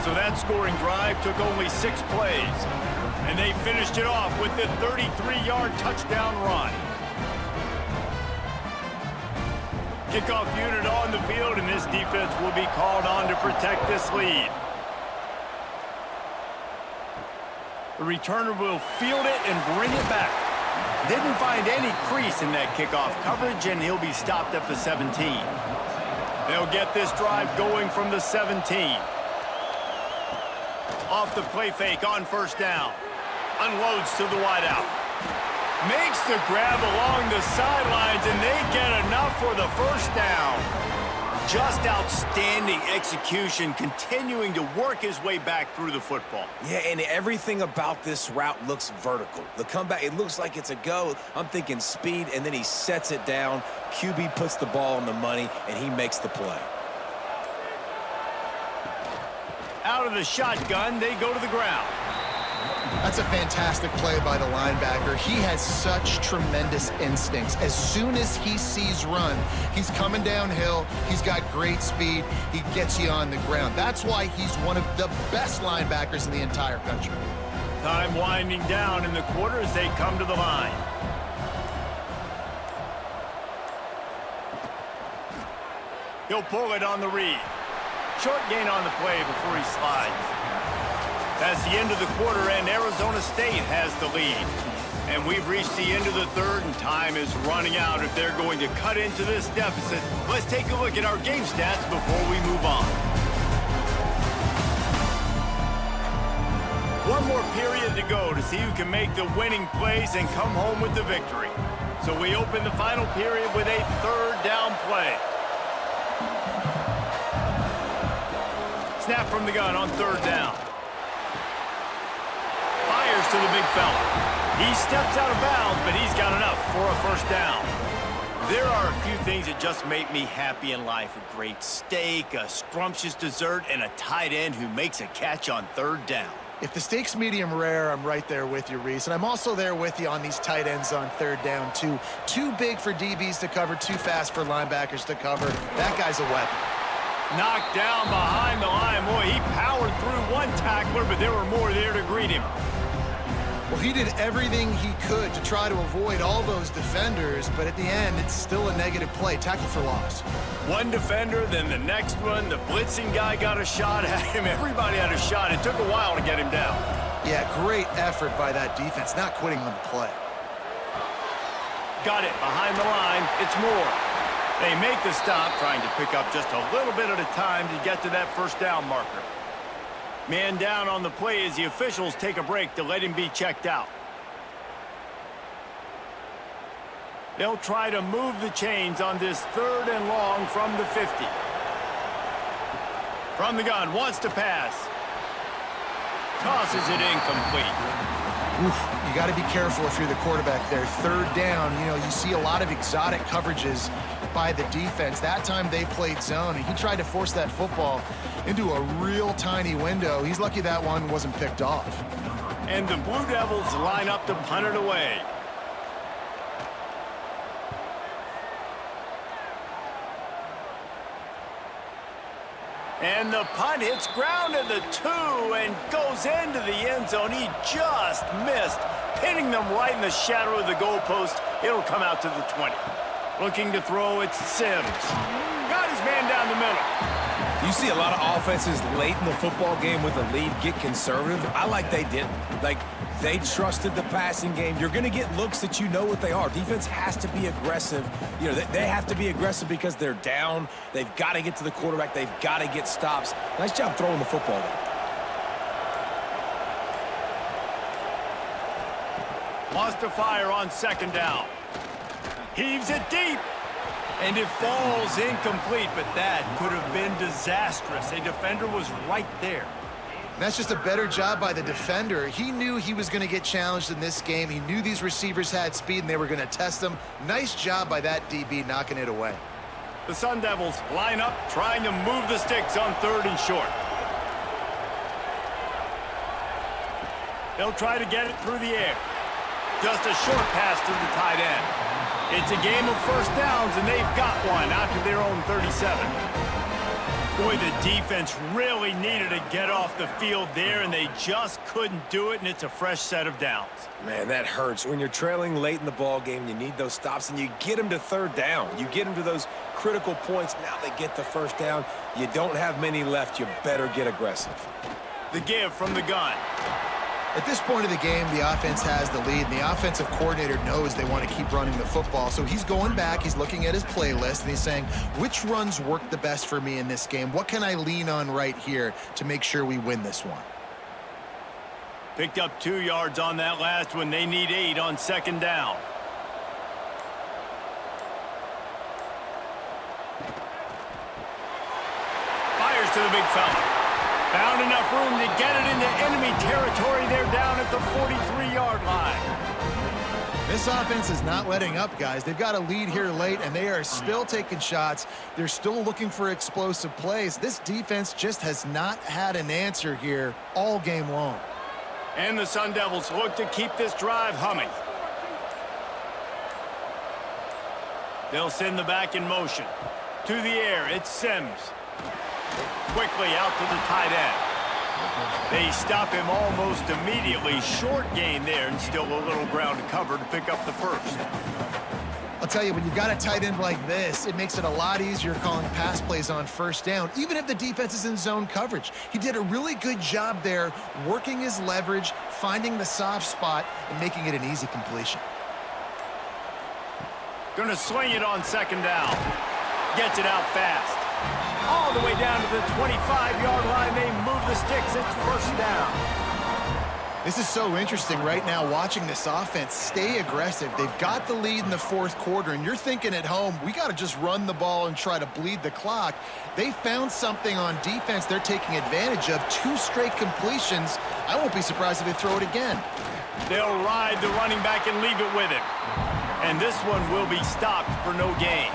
So that scoring drive took only 6 plays. And they finished it off with the 33-yard touchdown run. Kickoff unit on the field, and this defense will be called on to protect this lead. The returner will field it and bring it back. Didn't find any crease in that kickoff coverage, and he'll be stopped at the 17. They'll get this drive going from the 17. Off the play fake on 1st down. Unloads to the wideout. Makes the grab along the sidelines, and they get enough for the 1st down. Just outstanding execution, continuing to work his way back through the football. Yeah, and everything about this route looks vertical. The comeback, it looks like it's a go. I'm thinking speed, and then he sets it down. QB puts the ball on the money, and he makes the play. Out of the shotgun, they go to the ground. That's a fantastic play by the linebacker. He has such tremendous instincts. As soon as he sees run, he's coming downhill. He's got great speed. He gets you on the ground. That's why he's one of the best linebackers in the entire country. Time winding down in the quarter as they come to the line. He'll pull it on the read. Short gain on the play before he slides. That's the end of the quarter, and Arizona State has the lead. And we've reached the end of the 3rd, and time is running out if they're going to cut into this deficit. Let's take a look at our game stats before we move on. One more period to go to see who can make the winning plays and come home with the victory. So we open the final period with a 3rd down play. Snap from the gun on 3rd down. Fires to the big fella. He steps out of bounds, but he's got enough for a 1st down. There are a few things that just make me happy in life. A great steak, a scrumptious dessert, and a tight end who makes a catch on 3rd down. If the steak's medium rare, I'm right there with you, Reese. And I'm also there with you on these tight ends on 3rd down, too. Too big for DBs to cover, too fast for linebackers to cover. That guy's a weapon. Knocked down behind the line. Boy, he powered through one tackler, but there were more there to greet him. Well, he did everything he could to try to avoid all those defenders, but at the end, it's still a negative play. Tackle for loss. One defender, then the next one. The blitzing guy got a shot at him. Everybody had a shot. It took a while to get him down. Yeah, great effort by that defense, not quitting on the play. Got it behind the line. It's Moore. They make the stop, trying to pick up just a little bit at a time to get to that first down marker. Man down on the play as the officials take a break to let him be checked out. They'll try to move the chains on this 3rd and long from the 50. From the gun, wants to pass. Tosses it incomplete. Oof, you got to be careful if you're the quarterback there. 3rd down, you know, you see a lot of exotic coverages by the defense. That time they played zone, and he tried to force that football into a real tiny window. He's lucky that one wasn't picked off. And the Blue Devils line up to punt it away. And the punt hits ground at the 2 and goes into the end zone. He just missed, pinning them right in the shadow of the goalpost. It'll come out to the 20. Looking to throw, it's Sims. Got his man down the middle. You see a lot of offenses late in the football game with a lead get conservative. I like they didn't. Like, they trusted the passing game. You're going to get looks that you know what they are. Defense has to be aggressive. You know, they have to be aggressive because they're down. They've got to get to the quarterback. They've got to get stops. Nice job throwing the football there. Wants to fire on 2nd down. Heaves it deep. And it falls incomplete, but that could have been disastrous. A defender was right there. That's just a better job by the defender. He knew he was going to get challenged in this game. He knew these receivers had speed and they were going to test them. Nice job by that DB knocking it away. The Sun Devils line up, trying to move the sticks on 3rd and short. They'll try to get it through the air. Just a short pass to the tight end. It's a game of 1st downs, and they've got one out to their own 37. Boy, the defense really needed to get off the field there, and they just couldn't do it, and it's a fresh set of downs. Man, that hurts. When you're trailing late in the ball game, you need those stops, and you get them to 3rd down. You get them to those critical points. Now they get the 1st down. You don't have many left. You better get aggressive. The give from the gun. At this point of the game, the offense has the lead, and the offensive coordinator knows they want to keep running the football. So he's going back, he's looking at his playlist, and he's saying, which runs work the best for me in this game? What can I lean on right here to make sure we win this one? Picked up 2 yards on that last one. They need 8 on 2nd down. Fires to the big fella. Found enough room to get it into enemy territory. They're down at the 43-yard line. This offense is not letting up, guys. They've got a lead here late, and they are still taking shots. They're still looking for explosive plays. This defense just has not had an answer here all game long. And the Sun Devils look to keep this drive humming. They'll send the back in motion. To the air, it's Sims. Quickly out to the tight end. They stop him almost immediately. Short gain there, and still a little ground to cover to pick up the 1st. I'll tell you, when you've got a tight end like this, it makes it a lot easier calling pass plays on 1st down, even if the defense is in zone coverage. He did a really good job there, working his leverage, finding the soft spot, and making it an easy completion. Gonna swing it on 2nd down. Gets it out fast. All the way down to the 25-yard line. They move the sticks. It's 1st down. This is so interesting right now, watching this offense stay aggressive. They've got the lead in the 4th quarter, and you're thinking at home, we got to just run the ball and try to bleed the clock. They found something on defense they're taking advantage of. 2 straight completions. I won't be surprised if they throw it again. They'll ride the running back and leave it with him. And this one will be stopped for no gain.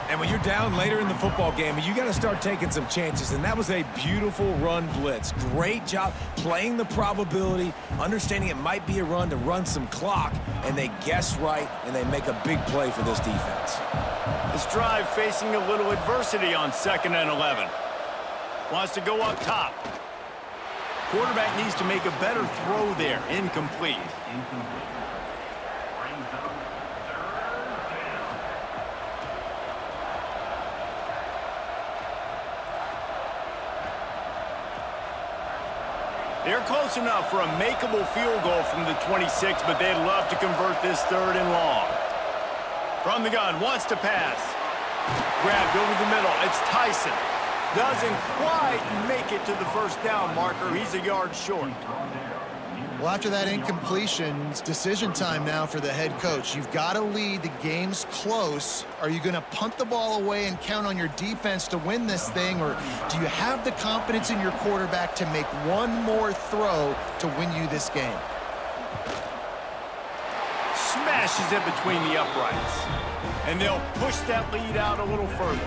And when you're down later in the football game, you got to start taking some chances. And that was a beautiful run blitz. Great job playing the probability, understanding it might be a run to run some clock. And they guess right, and they make a big play for this defense. This drive facing a little adversity on 2nd and 11. Wants to go up top. Quarterback needs to make a better throw there. Incomplete. They're close enough for a makeable field goal from the 26, but they'd love to convert this 3rd and long. From the gun, wants to pass. Grabbed over the middle. It's Tyson. Doesn't quite make it to the first down marker. He's a yard short. Well, after that incompletion, it's decision time now for the head coach. You've got to lead. The game's close. Are you going to punt the ball away and count on your defense to win this thing, or do you have the confidence in your quarterback to make one more throw to win you this game? Smashes it between the uprights. And they'll push that lead out a little further.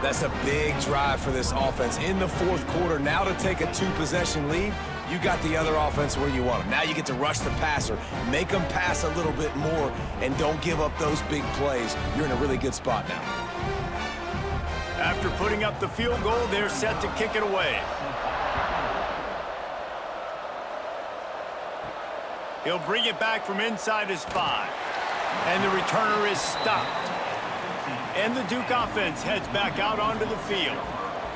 That's a big drive for this offense in the 4th quarter. Now to take a 2-possession lead, you got the other offense where you want them. Now you get to rush the passer, make them pass a little bit more, and don't give up those big plays. You're in a really good spot now. After putting up the field goal, they're set to kick it away. He'll bring it back from inside his 5. And the returner is stopped. And the Duke offense heads back out onto the field.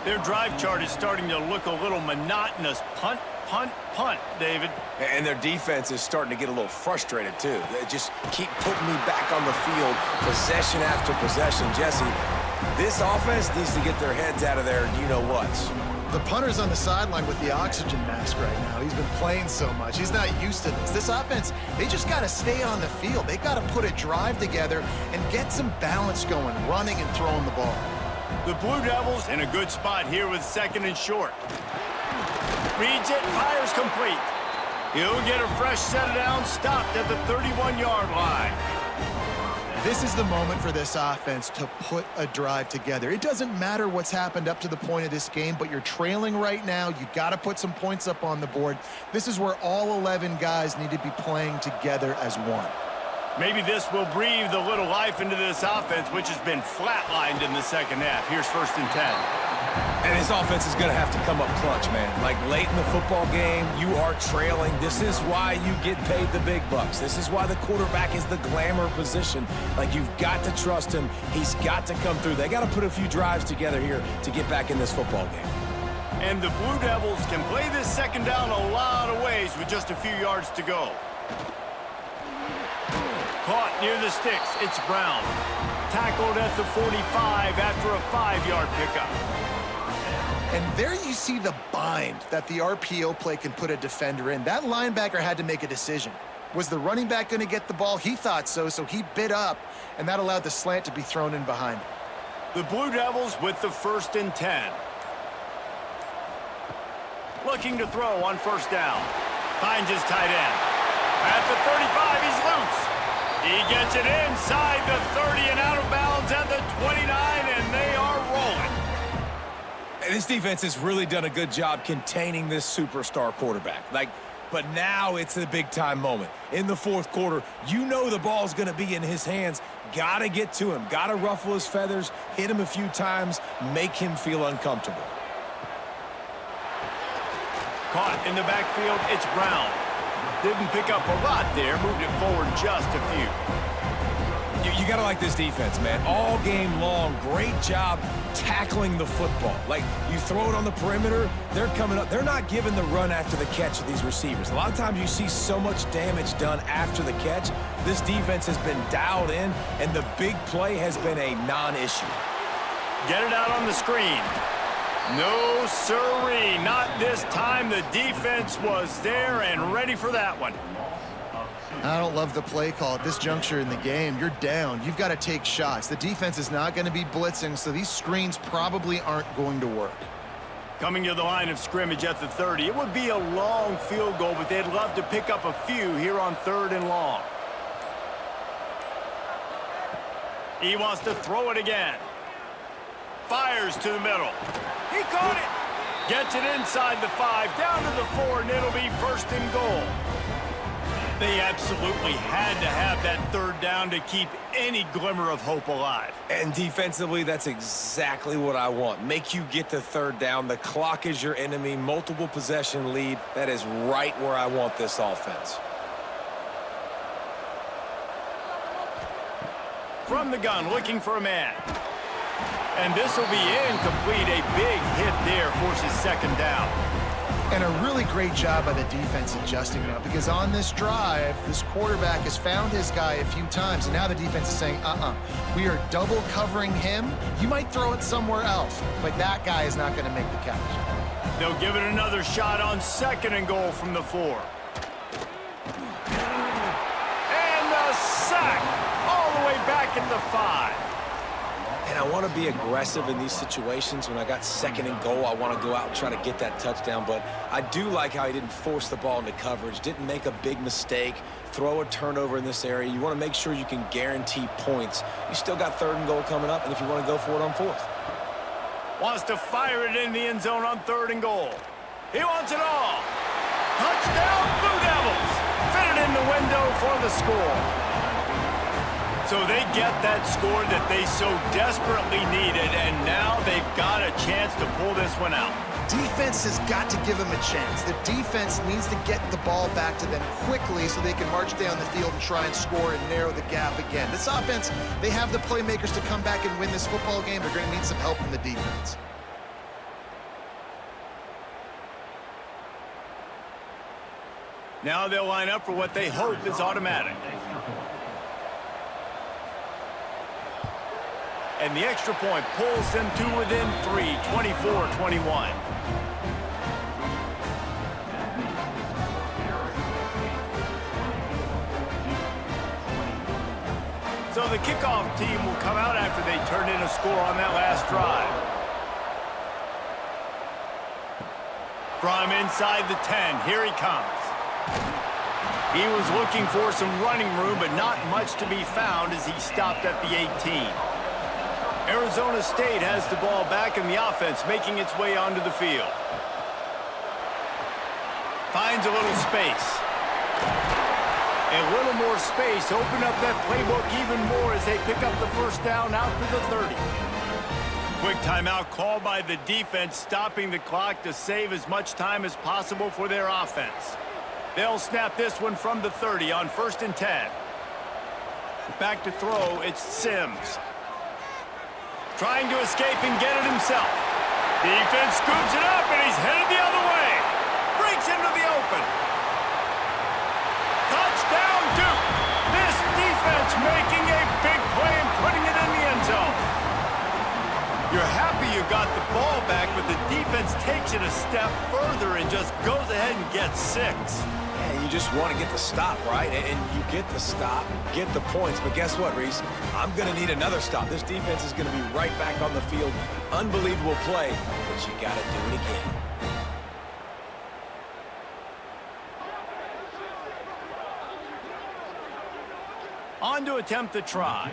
Their drive chart is starting to look a little monotonous. Punt, punt, punt, David. And their defense is starting to get a little frustrated, too. They just keep putting me back on the field, possession after possession. Jesse, this offense needs to get their heads out of there, you-know-whats. The punter's on the sideline with the oxygen mask right now. He's been playing so much. He's not used to this. This offense, they just got to stay on the field. They got to put a drive together and get some balance going, running and throwing the ball. The Blue Devils in a good spot here with 2nd and short. Reads it, fires complete. He'll get a fresh set down, stopped at the 31-yard line. This is the moment for this offense to put a drive together. It doesn't matter what's happened up to the point of this game, but you're trailing right now. You got to put some points up on the board. This is where all 11 guys need to be playing together as one. Maybe this will breathe a little life into this offense, which has been flatlined in the 2nd half. Here's 1st and 10. And this offense is going to have to come up clutch, man. Like late in the football game, you are trailing. This is why you get paid the big bucks. This is why the quarterback is the glamour position. Like, you've got to trust him. He's got to come through. They got to put a few drives together here to get back in this football game. And the Blue Devils can play this 2nd down a lot of ways with just a few yards to go. Caught near the sticks. It's Brown. Tackled at the 45 after a 5-yard pickup. And there you see the bind that the RPO play can put a defender in. That linebacker had to make a decision. Was the running back going to get the ball? He thought so, so he bit up, and that allowed the slant to be thrown in behind. The Blue Devils with the 1st and 10. Looking to throw on 1st down. Finds his tight end. At the 35, he's loose. He gets it inside the 30 and out of bounds at the 29, and they are rolling. And this defense has really done a good job containing this superstar quarterback. But now it's a big-time moment. In the 4th quarter, you know the ball's going to be in his hands. Got to get to him. Got to ruffle his feathers, hit him a few times, make him feel uncomfortable. Caught in the backfield, it's Brown. Didn't pick up a lot there, moved it forward just a few. You got to like this defense, man. All game long, great job tackling the football. Like, you throw it on the perimeter, they're coming up. They're not giving the run after the catch to these receivers. A lot of times you see so much damage done after the catch. This defense has been dialed in, and the big play has been a non-issue. Get it out on the screen. No, sirree, not this time. The defense was there and ready for that one. I don't love the play call at this juncture in the game. You're down. You've got to take shots. The defense is not going to be blitzing, so these screens probably aren't going to work. Coming to the line of scrimmage at the 30. It would be a long field goal, but they'd love to pick up a few here on 3rd and long. He wants to throw it again. Fires to the middle. He caught it. Gets it inside the 5, down to the 4, and it'll be 1st and goal. They absolutely had to have that third down to keep any glimmer of hope alive. And defensively, that's exactly what I want. Make you get the third down. The clock is your enemy. Multiple possession lead. That is right where I want this offense. From the gun, looking for a man. And this will be incomplete. A big hit there forces second down. And a really great job by the defense adjusting now, because on this drive, this quarterback has found his guy a few times, and now the defense is saying, we are double covering him. You might throw it somewhere else, but that guy is not going to make the catch. They'll give it another shot on 2nd and goal from the 4. And a sack all the way back at the 5. And I want to be aggressive in these situations. When I got 2nd and goal, I want to go out and try to get that touchdown. But I do like how he didn't force the ball into coverage, didn't make a big mistake, throw a turnover in this area. You want to make sure you can guarantee points. You still got 3rd and goal coming up, and if you want to go for it on 4th. Wants to fire it in the end zone on 3rd and goal. He wants it all. Touchdown, Blue Devils. Fit it in the window for the score. So they get that score that they so desperately needed, and now they've got a chance to pull this one out. Defense has got to give them a chance. The defense needs to get the ball back to them quickly so they can march down the field and try and score and narrow the gap again. This offense, they have the playmakers to come back and win this football game. They're going to need some help from the defense. Now they'll line up for what they hope is automatic. And the extra point pulls them to within 3, 24-21. So the kickoff team will come out after they turned in a score on that last drive. From inside the 10, here he comes. He was looking for some running room, but not much to be found as he stopped at the 18. Arizona State has the ball back in the offense, making its way onto the field. Finds a little space. A little more space. Open up that playbook even more as they pick up the first down out to the 30. Quick timeout called by the defense, stopping the clock to save as much time as possible for their offense. They'll snap this one from the 30 on 1st and 10. Back to throw, it's Sims. Trying to escape and get it himself. Defense scoops it up, and he's headed the other way. Breaks into the open. Touchdown, Duke. This defense making a big play and putting it in the end zone. You're happy you got the ball back, but the defense takes it a step further and just goes ahead and gets 6. Yeah, you just want to get the stop, right? And you get the stop, get the points. But guess what, Reese? I'm going to need another stop. This defense is going to be right back on the field. Unbelievable play, but you got to do it again. On to attempt the try.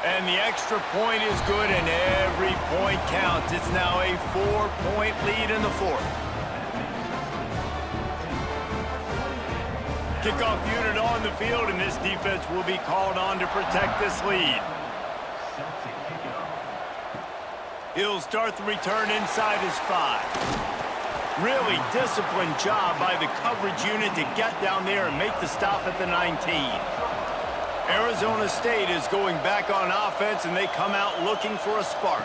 And the extra point is good, and every point counts. It's now a 4-point lead in the 4th. Kickoff unit on the field, and this defense will be called on to protect this lead. He'll start the return inside his 5. Really disciplined job by the coverage unit to get down there and make the stop at the 19. Arizona State is going back on offense, and they come out looking for a spark.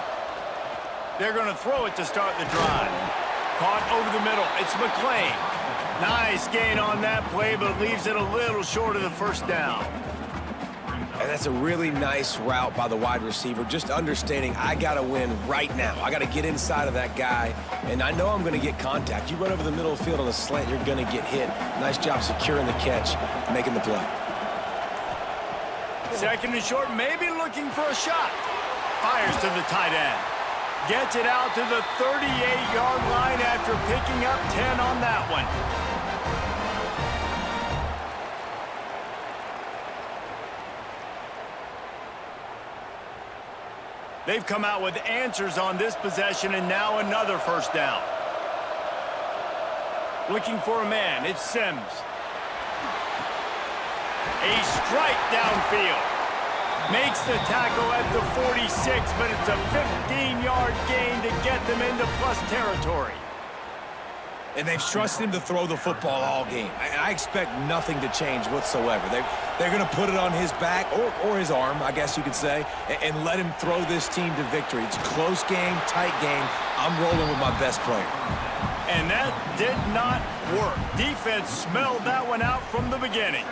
They're going to throw it to start the drive. Caught over the middle. It's McClain. Nice gain on that play, but leaves it a little short of the first down. And that's a really nice route by the wide receiver, just understanding I got to win right now. I got to get inside of that guy, and I know I'm going to get contact. You run over the middle of the field on a slant, you're going to get hit. Nice job securing the catch, making the play. 2nd and short, maybe looking for a shot. Fires to the tight end. Gets it out to the 38-yard line after picking up 10 on that one. They've come out with answers on this possession, and now another first down. Looking for a man, it's Sims. A strike downfield. Makes the tackle at the 46, but it's a 15-yard gain to get them into plus territory. And they've trusted him to throw the football all game. I expect nothing to change whatsoever. They're going to put it on his back, or his arm, I guess you could say, and let him throw this team to victory. It's a close game, tight game. I'm rolling with my best player. And that did not work. Defense smelled that one out from the beginning.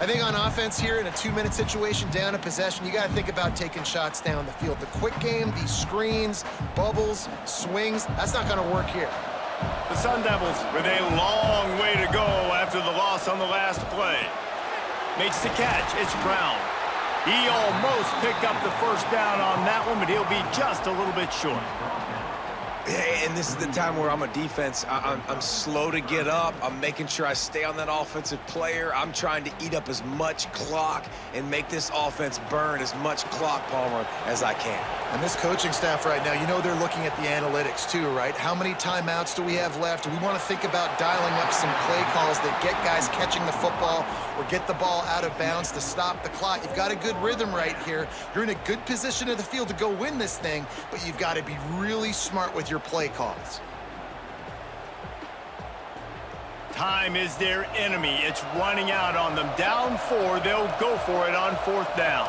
I think on offense here, in a 2-minute situation, down a possession, you got to think about taking shots down the field. The quick game, these screens, bubbles, swings, that's not going to work here. The Sun Devils with a long way to go after the loss on the last play. Makes the catch. It's Brown. He almost picked up the first down on that one, but he'll be just a little bit short. And this is the time where I'm a defense. I'm slow to get up. I'm making sure I stay on that offensive player. I'm trying to eat up as much clock and make this offense burn as much clock, Palmer, as I can. And this coaching staff right now, you know they're looking at the analytics too, right? How many timeouts do we have left? We want to think about dialing up some play calls that get guys catching the football or get the ball out of bounds to stop the clock. You've got a good rhythm right here. You're in a good position of the field to go win this thing, but you've got to be really smart with your play calls. Time is their enemy. It's running out on them. Down 4, they'll go for it on 4th down.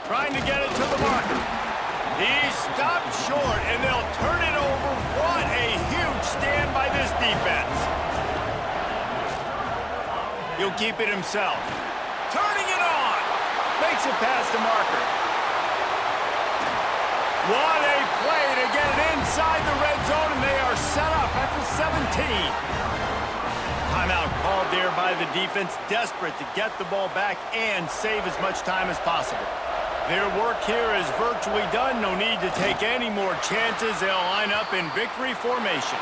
Trying to get it to the marker. He stopped short, and they'll turn it over. What a huge stand by this defense. He'll keep it himself. Turning it on. Makes it past the marker. What a play to get it inside the red zone, and they are set up at the 17. Timeout called there by the defense, desperate to get the ball back and save as much time as possible. Their work here is virtually done. No need to take any more chances. They'll line up in victory formation.